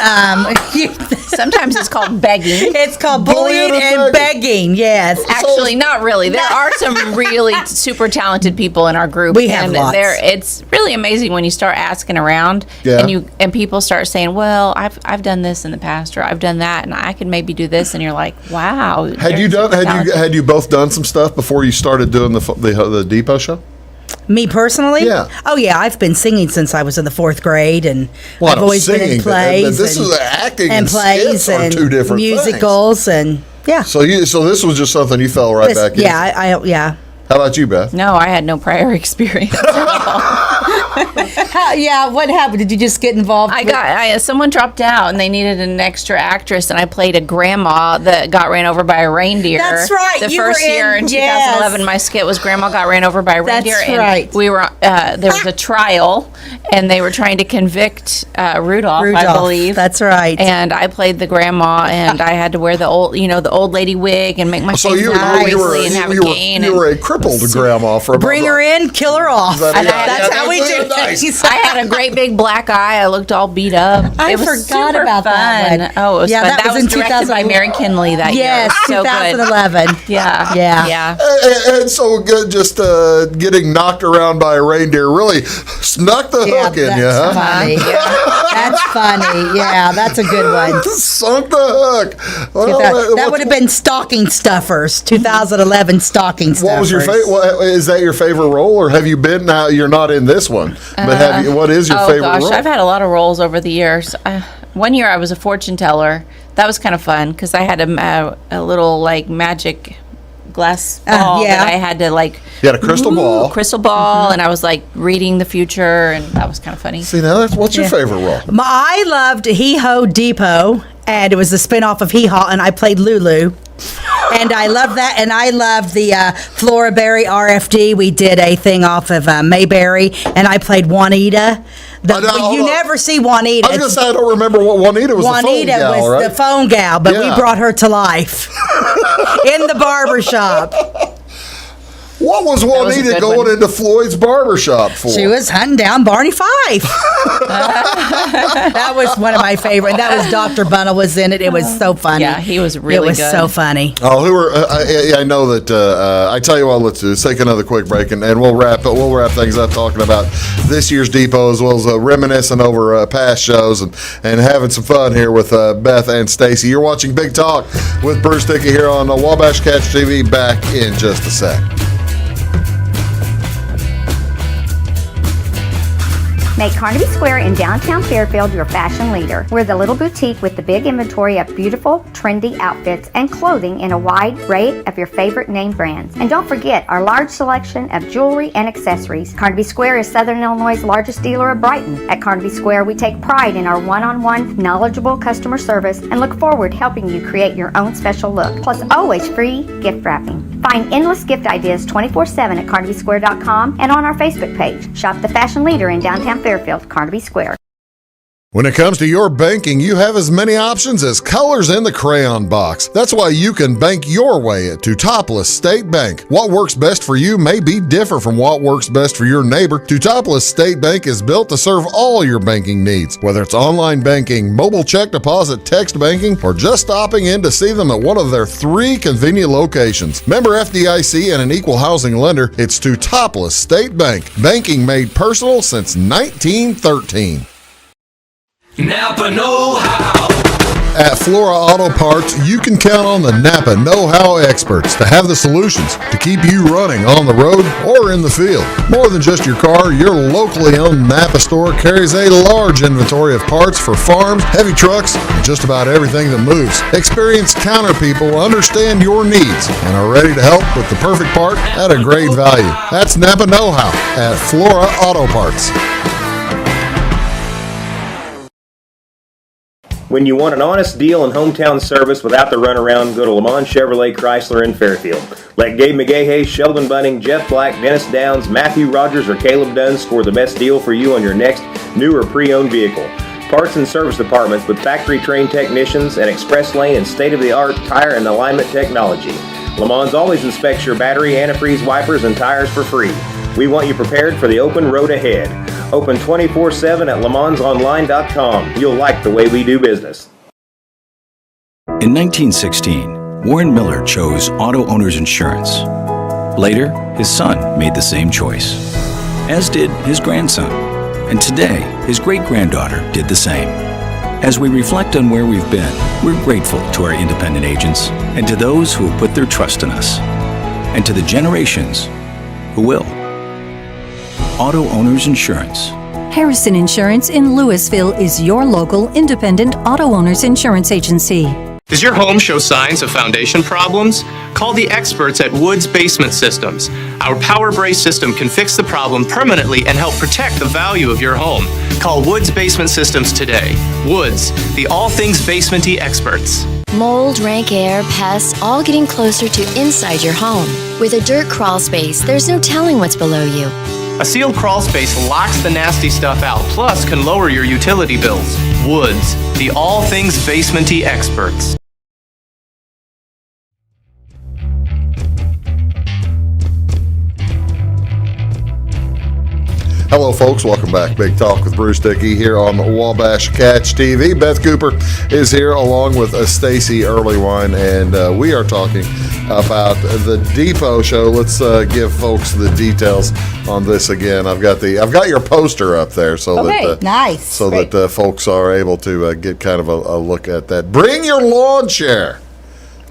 sometimes it's called begging. It's called bullying and begging. Yes, actually, not really. There are some really super talented people in our group. We have lots. It's really amazing when you start asking around, and people start saying, "Well, I've done this in the past, or I've done that, and I could maybe do this." And you're like, "Wow." Had you both done some stuff before you started doing the Depot show? Me personally? Yeah. Oh, yeah. I've been singing since I was in the 4th grade, and I've always been in plays. This is acting and plays and two different musicals, things. And yeah. So this was just something you fell right back into. Yeah. How about you, Beth? No, I had no prior experience at all. Yeah, what happened? Did you just get involved? Someone dropped out and they needed an extra actress, and I played a grandma that got ran over by a reindeer. That's right. The first year in 2011, my skit was Grandma got ran over by a reindeer. That's right. And we were there was a trial, and they were trying to convict Rudolph, I believe. That's right. And I played the grandma, and I had to wear the old lady wig and make my face and have a cane. You were a crippled grandma for bring her in, kill her off. That's how we do it. I had a great big black eye. I looked all beat up. I forgot about that one. Oh, it was fun. That was in directed by Mary Kinley that year. Yes, So 2011. Good. Yeah. And so just getting knocked around by a reindeer really snuck the hook in you, huh? Funny. That's funny. Yeah, that's a good one. Sunk the hook. Well, that would have been Stocking Stuffers, 2011 Stocking Stuffers. What was your favorite? Is that your favorite role, or have you been? Now you're not in this one, but what is your favorite role? I've had a lot of roles over the years. One year I was a fortune teller. That was kind of fun because I had a little like magic glass ball that I had to like. You had a crystal ball, and I was like reading the future, and that was kind of funny. See, now what's your favorite role? I loved Hee Ho Depot, and it was a spinoff of Hee Haw, and I played Lulu. And I love that, and I love the Flora Berry RFD. We did a thing off of Mayberry, and I played Juanita. You never see Juanita. I was going to say I don't remember what Juanita was. Juanita the phone gal, was right? the phone gal, but we brought her to life in the barber shop. What was Juanita going into Floyd's barbershop for? She was hunting down Barney Fife. That was one of my favorite. That was Dr. Bunnell was in it. It was so funny. Yeah, he was really good. It was so funny. Oh, I know that. I tell you what, let's take another quick break and we'll wrap things up talking about this year's Depot as well as reminiscing over past shows and having some fun here with Beth and Stacey. You're watching Big Talk with Bruce Dickey here on Wabash Catch TV. Back in just a sec. Make Carnaby Square in downtown Fairfield your fashion leader. We're the little boutique with the big inventory of beautiful, trendy outfits and clothing in a wide array of your favorite name brands. And don't forget our large selection of jewelry and accessories. Carnaby Square is Southern Illinois' largest dealer of Brighton. At Carnaby Square, we take pride in our one-on-one, knowledgeable customer service and look forward to helping you create your own special look. Plus, always free gift wrapping. Find endless gift ideas 24/7 at CarnabySquare.com and on our Facebook page. Shop the fashion leader in downtown Fairfield, Carnaby Square. When it comes to your banking, you have as many options as colors in the crayon box. That's why you can bank your way at Teutopolis State Bank. What works best for you may be different from what works best for your neighbor. Teutopolis State Bank is built to serve all your banking needs, whether it's online banking, mobile check deposit, text banking, or just stopping in to see them at one of their 3 convenient locations. Member FDIC and an equal housing lender, it's Teutopolis State Bank. Banking made personal since 1913. Napa know how. At Flora Auto Parts, you can count on the Napa know-how experts to have the solutions to keep you running on the road or in the field. More than just your car, your locally owned Napa store carries a large inventory of parts for farms, heavy trucks, and just about everything that moves. Experienced counter people understand your needs and are ready to help with the perfect part at a great value. That's Napa know-how at Flora Auto Parts. When you want an honest deal and hometown service without the runaround, go to Lamont Chevrolet Chrysler in Fairfield. Let Gabe McGahey, Sheldon Bunning, Jeff Black, Dennis Downs, Matthew Rogers, or Caleb Dunn score the best deal for you on your next new or pre-owned vehicle. Parts and service departments with factory-trained technicians and express lane and state-of-the-art tire and alignment technology. Lamont always inspects your battery, antifreeze, wipers, and tires for free. We want you prepared for the open road ahead. Open 24/7 at LeMansOnline.com. You'll like the way we do business. In 1916, Warren Miller chose Auto Owners Insurance. Later, his son made the same choice, as did his grandson. And today, his great-granddaughter did the same. As we reflect on where we've been, we're grateful to our independent agents and to those who have put their trust in us, and to the generations who will. Auto Owners Insurance. Harrison Insurance in Louisville is your local independent auto owners insurance agency. Does your home show signs of foundation problems? Call the experts at Woods Basement Systems. Our Power Brace system can fix the problem permanently and help protect the value of your home. Call Woods Basement Systems today. Woods, the all things basementy experts. Mold, rank air, pests, all getting closer to inside your home. With a dirt crawl space, there's no telling what's below you. A sealed crawl space locks the nasty stuff out, plus can lower your utility bills. Woods, the all things basementy experts. Hello, folks. Welcome back. Big Talk with Bruce Dickey here on Wabash Catch TV. Beth Cooper is here along with Stacey Earleywine, and we are talking about the Depot Show. Let's give folks the details on this again. I've got your poster up there, so that nice, so great. That folks are able to get kind of a look at that. Bring your lawn chair.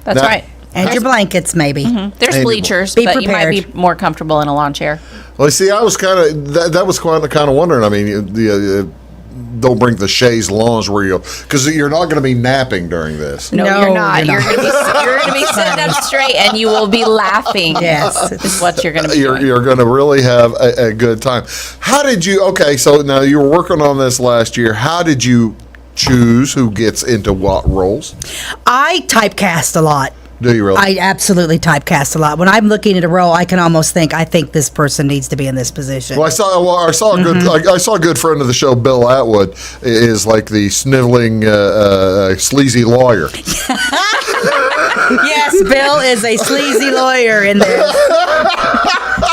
That's right. And your blankets, maybe. Mm-hmm. There's bleachers, be but prepared. you might be more comfortable in a lawn chair. Well, see, I was kind of wondering. I mean, don't bring the chaise lounge where you, because you're not going to be napping during this. No, you're not. You're going to be sitting up straight, and you will be laughing. Yes, is what you're going to be. You're going to really have a good time. How did you? Okay, so now you were working on this last year. How did you choose who gets into what roles? I typecast a lot. Do you really? I absolutely typecast a lot. When I'm looking at a role, I can almost think, I think this person needs to be in this position. Well, I saw a good, I saw a good friend of the show, Bill Atwood, is like the sniveling, sleazy lawyer. Yes, Bill is a sleazy lawyer in this.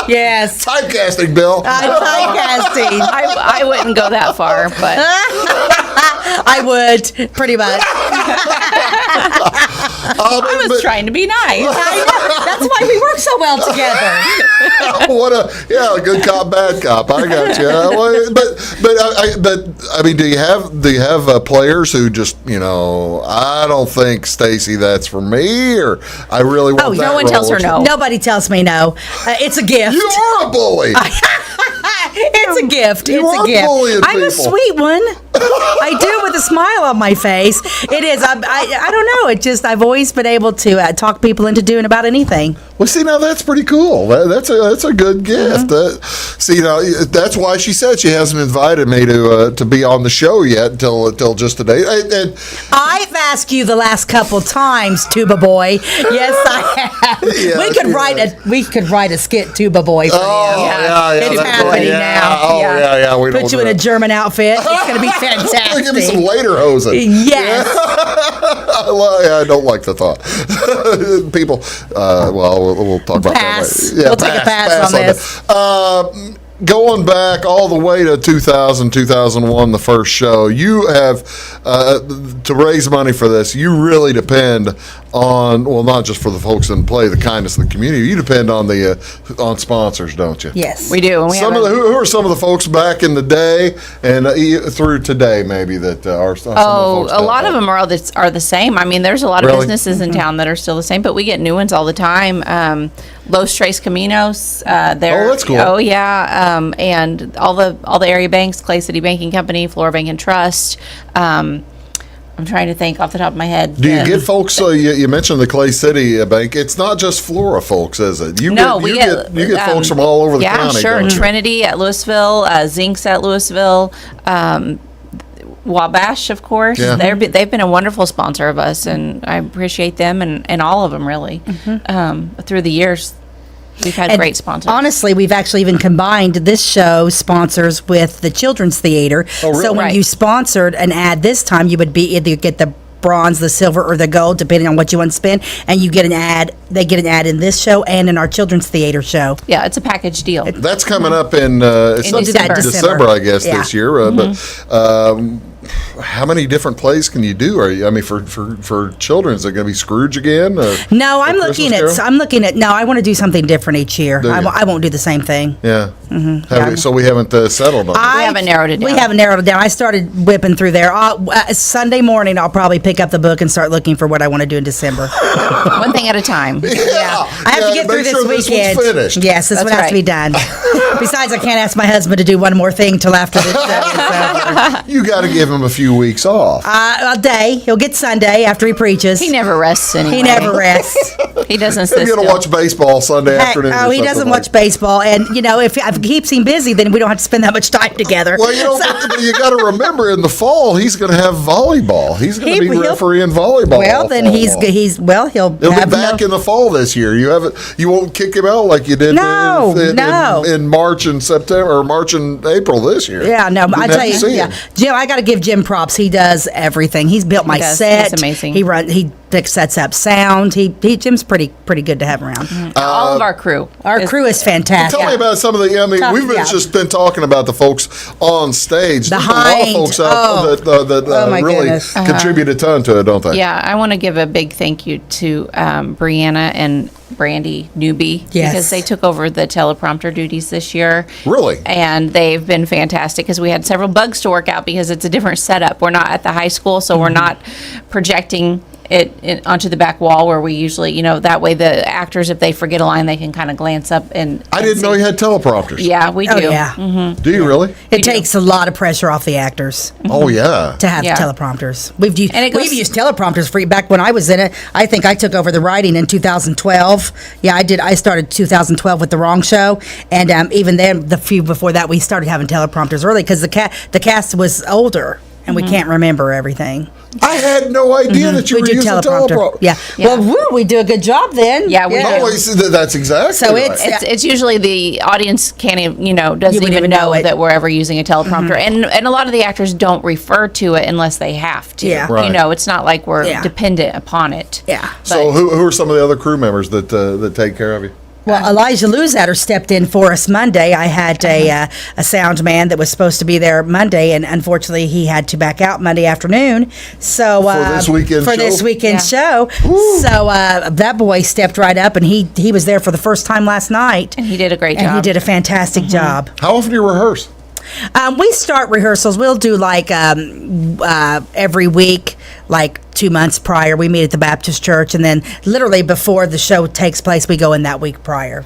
Yes. Typecasting, Bill. Typecasting. I wouldn't go that far, but I would, pretty much. I was trying to be nice. I know. That's why we work so well together. A good cop, bad cop. I got you. But I mean, do you have players who just, I don't think, Stacey, that's for me, or I really want that no one role. tells her no. Nobody tells me no. It's a gift. You are a bully. It's a gift. It's a gift. I'm people. a sweet one. I do, with a smile on my face. It is. I don't know. It just, I've always been able to talk people into doing about anything. Well, see, now that's pretty cool. That's a good gift. Mm-hmm. That's why she said she hasn't invited me to be on the show yet until just today. And I've asked you the last couple times, Tuba Boy. Yes, I have. Yes, we could write a skit, Tuba Boy, for you. Yeah. It's happening now. Oh, yeah. We Put you in a German outfit. It's going to be fantastic. Give me some lederhosen. Yes. I don't like the thought. People, we'll talk about pass. that later. Yeah, we'll take a pass on this. Going back all the way to 2000, 2001, the first show, you have, to raise money for this, you really depend not just for the folks in play, the kindness of the community. You depend on sponsors, don't you? Yes, we do. And who are some of the folks back in the day and through today, maybe that are? A lot of them are the same. I mean, there's a lot of businesses in town that are still the same, but we get new ones all the time. Los Tres Caminos. That's cool. Oh yeah, and all the area banks, Clay City Banking Company, Flora Bank and Trust. I'm trying to think off the top of my head. Do you get folks? You mentioned the Clay City Bank. It's not just Flora folks, is it? You get folks from all over the county. Yeah, sure. Trinity at Louisville, Zincs at Louisville, Wabash, of course. Yeah. They've been a wonderful sponsor of us, and I appreciate them and all of them really through the years. We've had great sponsors. Honestly, we've actually even combined this show sponsors with the Children's Theater. Oh, really? So when you sponsored an ad this time, you would be either get the bronze, the silver, or the gold, depending on what you want to spend, and you get an ad. They get an ad in this show and in our Children's Theater show. Yeah, it's a package deal. That's coming up in December, I guess, this year. But how many different plays can you do? For children, is it going to be Scrooge again? No, I'm looking at. No, I want to do something different each year. I won't do the same thing. Yeah. So we haven't settled on it. We haven't narrowed it down. We haven't narrowed it down. I started whipping through there. Sunday morning, I'll probably pick up the book and start looking for what I want to do in December. One thing at a time. I have to get through this weekend. This one's finished. Yes, this one has to be done. Besides, I can't ask my husband to do one more thing till after this show. You got to give him a few weeks off. A day. He'll get Sunday after he preaches. He never rests anyway. He never rests. He doesn't sit He's going to watch baseball Sunday afternoon. Oh, he doesn't watch baseball. And, if it keeps him busy, then we don't have to spend that much time together. Well, but you got to remember, in the fall, he's going to have volleyball. He's going to be refereeing volleyball. Well, then he'll be back in the fall this year. You won't kick him out like you did in March and September, or March and April this year. Yeah, no, I tell you, Jim, I got to give Jim props. He does everything. He's built my set. He's amazing. He sets up sound. Jim's pretty good to have around. All of our crew. Our crew is fantastic. Tell me about some of the. We've just been talking about the folks on stage. There's a lot of folks out that really contribute a ton to it, don't they? Yeah, I want to give a big thank you to Brianna and Brandy Newby because they took over the teleprompter duties this year. Really? And they've been fantastic because we had several bugs to work out because it's a different setup. We're not at the high school, so we're not projecting it onto the back wall where we usually, that way the actors, if they forget a line, they can kind of glance up and I didn't know you had teleprompters. Yeah, we do. Oh, yeah. Mm-hmm. Do you really? It takes a lot of pressure off the actors. Oh, yeah. To have teleprompters. We've used teleprompters for back when I was in it. I think I took over the writing in 2012. Yeah, I did. I started 2012 with The Wrong Show, and even then, the few before that, we started having teleprompters early because the cast was older. And we can't remember everything. I had no idea that you were using teleprompter. Yeah. Well, we do a good job then. Yeah, we do. That's exactly so it's usually the audience can't even, doesn't even know that we're ever using a teleprompter. And a lot of the actors don't refer to it unless they have to. Yeah. Right. It's not like we're dependent upon it. Yeah. So who are some of the other crew members that take care of you? Well, Elijah Luzatter stepped in for us Monday. I had a sound man that was supposed to be there Monday, and unfortunately he had to back out Monday afternoon. So for this weekend show. So that boy stepped right up, and he was there for the first time last night. And he did a great job. And he did a fantastic job. How often do you rehearse? We start rehearsals. We'll do like every week, like 2 months prior. We meet at the Baptist Church, and then literally before the show takes place, we go in that week prior.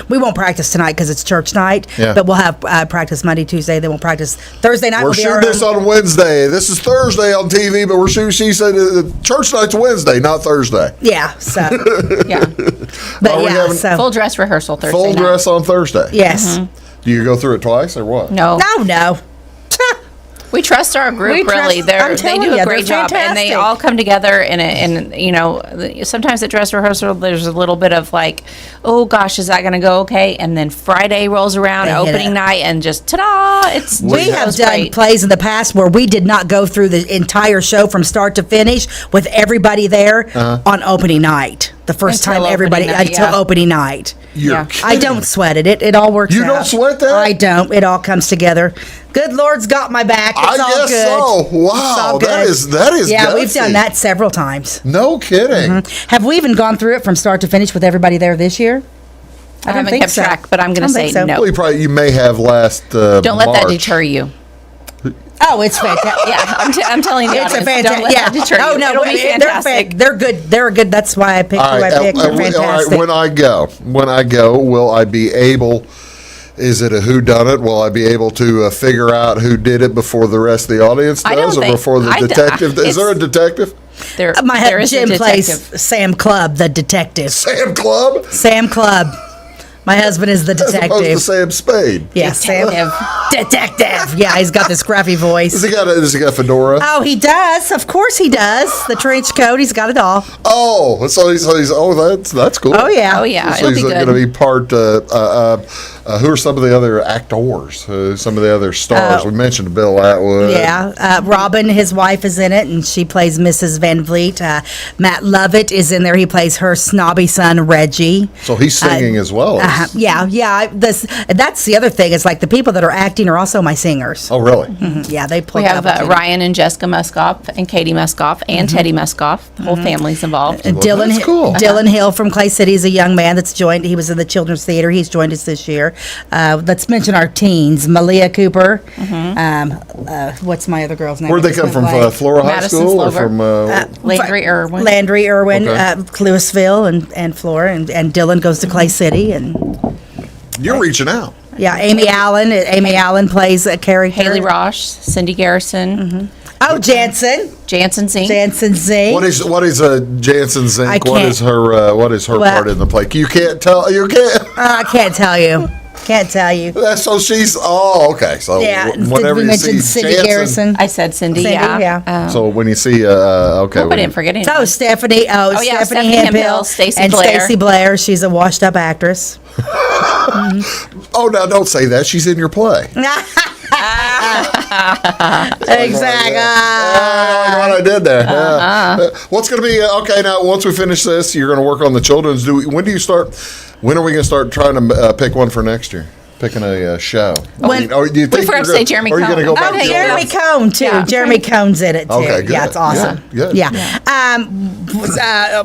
We won't practice tonight because it's church night, but we'll have practice Monday, Tuesday. Then we'll practice Thursday night. We're shooting this on Wednesday. This is Thursday on TV, but she said church night's Wednesday, not Thursday. Yeah. So but full dress rehearsal Thursday. Full dress on Thursday. Yes. Mm-hmm. Do you go through it twice or what? No. We trust our group, really. They do a great job, and they all come together. And sometimes at dress rehearsal, there's a little bit of like, oh gosh, is that going to go okay? And then Friday rolls around, opening night, and just ta-da! We have done plays in the past where we did not go through the entire show from start to finish with everybody there on opening night. the first Until time everybody opening night, until yeah. opening night. You're I don't sweat it. It all works You out. don't sweat that? I don't. It all comes together. Good Lord's got my back. It's I all guess good. so. It's Wow, all that good. is Yeah, we've gutsy. done that several times. No kidding. Have we even gone through it from start to finish with everybody there this year? I haven't think kept so. track, but I'm going I to don't say think so. no. Well, you may have last Don't let that March. deter you. Oh, it's fantastic. Yeah, I'm telling you, It's a Don't fantastic. let Yeah. that deter you. Oh no, It'll be fantastic. They're good. They're good. That's why I picked All who right, I picked. They're all right, fantastic. when I go, will I be able? Is it a whodunit? Will I be able to figure out who did it before the rest of the audience I does, don't or think- before the I d- detective? Is there a detective? There, My there is a Jim plays detective. Sam Clubb, the detective. Sam Clubb, Sam Clubb. My husband is the as opposed to detective. Sam Spade. Yeah, Sam. Detective. Yeah, he's got this scruffy voice. Does he got a fedora? Oh, he does. Of course he does. The trench coat. He's got it all. Oh, so he's that's cool. Oh yeah. Oh yeah, So it'll he's be going good. to be part. Who are some of the other actors? Some of the other stars? We mentioned Bill Atwood. Yeah, Robin, his wife, is in it, and she plays Mrs. Van Vliet. Matt Lovett is in there. He plays her snobby son, Reggie. So he's singing as well. Yeah. That's the other thing. Is like the people that are acting are also my singers. Oh, really? Yeah, they play. We have Ryan and Jessica Muskoff and Katie Muskoff and Teddy Muskoff. The whole family's involved. Dylan, that's cool. Dylan Hill from Clay City is a young man that's joined. He was in the Children's Theater. He's joined us this year. Let's mention our teens. Malia Cooper. What's my other girl's name? Where'd they come from? Flora High Madison School or Slover. from? Landry Irwin. Landry Irwin, Okay. Louisville, and Flora, and Dylan goes to Clay City, and You're reaching out. yeah, Amy Allen. Amy Allen plays a character. Haley Rosh, Cindy Garrison, Oh, Jansen. Jansen Zink. Jansen Zink. What is Jansen Zink? I What can't- is her Well- part in the play? You can't tell. You can't. I can't tell you. Can't tell you. So she's. Oh, okay. So Yeah. whenever we you mentioned see Cindy Jansen, Garrison. I said Cindy, Cindy, yeah. yeah. so when you see okay, Hope I when didn't forget anything. Oh, Stephanie. Oh, yeah, Stephanie Stephanie Hemphill. Hemphill, Stacey and Blair. Stacey Blair. She's a washed-up actress. oh, now don't say that. She's in your play. Exactly. I like what I did there. Yeah. What's going to be okay? Now, once we finish this, you're going to work on the children's. When do you start? When are we going to start trying to pick one for next year? Picking a show. When- do you think forgot to say Jeremy Are you going to go Cohen. back Oh, to Jeremy children's? Cohn too. Yeah. Jeremy Cohn's in it too. Okay, good. Yeah, it's awesome. Good. Yeah.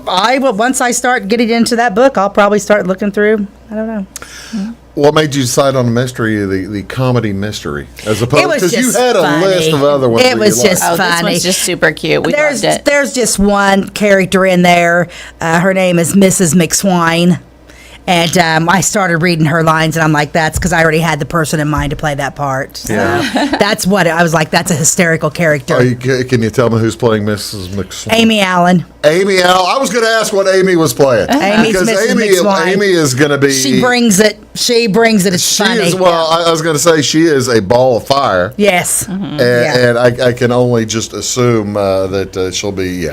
I will once I start getting into that book, I'll probably start looking through. I don't know. What made you decide on the mystery, the comedy mystery, as opposed It was because you just had a funny. list of other ones. It that was you just liked. Oh, this funny. one's just super cute. We There's loved it. there's just one character in there. Her name is Mrs. McSwine. And I started reading her lines, and I'm like, that's because I already had the person in mind to play that part. So that's what I was like, that's a hysterical character. Can you tell me who's playing Mrs. McSwine? Amy Allen. Amy Allen. I was going to ask what Amy was playing. Amy's because Mrs. Amy McSwine. is going to be. She brings it. It's She funny. is, well, I was going to say she is a ball of fire. Yes. And I can only just assume that she'll be,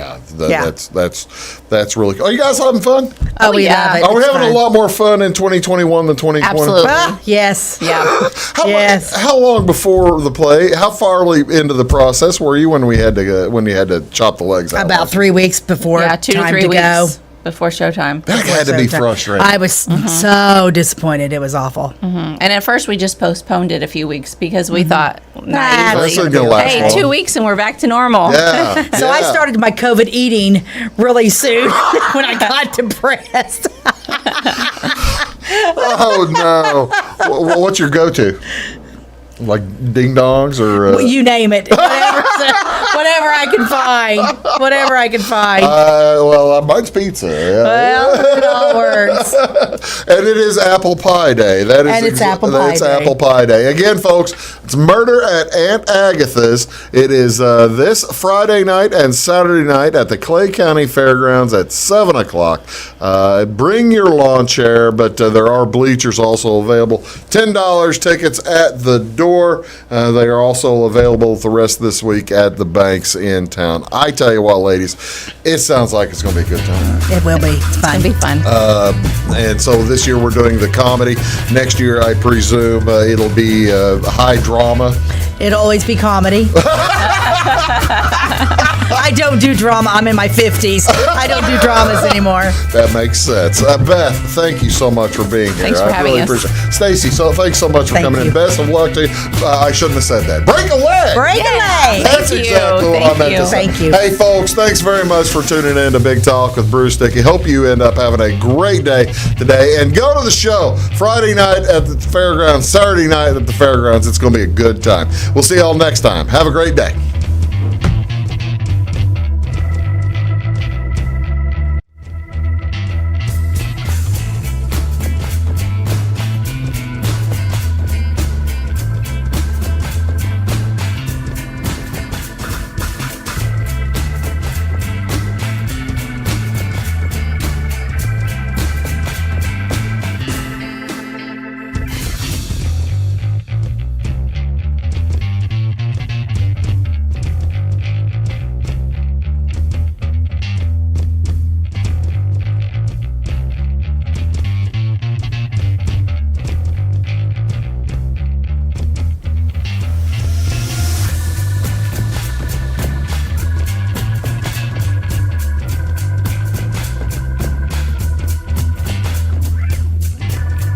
that's really cool. Are you guys having fun? Oh, we yeah. love it. Are we It's having fun. a lot more fun in 2021 than 2020? Absolutely. Yes. Yeah. How long before the play? How far into the process were you when you had to chop the legs out? About 3 weeks before Yeah, 2 to time 3 to weeks go. before showtime. That had to be frustrating. I was so disappointed. It was awful. And at first, we just postponed it a few weeks because we thought, This isn't gonna last hey, long. 2 weeks and we're back to normal. Yeah. So I started my COVID eating really soon when I got depressed. Oh no! What's your go-to? Like ding dongs or? Well, you name it. Whatever I can find. Whatever I can find. Mine's pizza. Yeah. Well, it all works. And it is apple pie day. That is And it's apple pie It's day. apple pie day. Again, folks, it's Murder at Aunt Agatha's. It is this Friday night and Saturday night at the Clay County Fairgrounds at 7 o'clock. Bring your lawn chair, but there are bleachers also available. $10 tickets at the door. They are also available the rest of this week at the banks in town. I tell you what, ladies, it sounds like it's going to be a good time. It will be. It's fun. It'll be fun. And so this year we're doing the comedy. Next year, I presume it'll be high drama. It'll always be comedy. I don't do drama. I'm in my 50s. I don't do dramas anymore. That makes sense. Beth, thank you so much for being here. Thanks for having us. Appreciate it. Stacey, thanks so much for coming in. Best of luck to you. I shouldn't have said that. Break a leg. Break a leg. That's exactly what I meant to say. Thank you. Hey, folks, thanks very much for tuning in to Big Talk with Bruce Dickey. Hope you end up having a great day today. And go to the show Friday night at the fairgrounds, Saturday night at the fairgrounds. It's going to be a good time. We'll see y'all next time. Have a great day.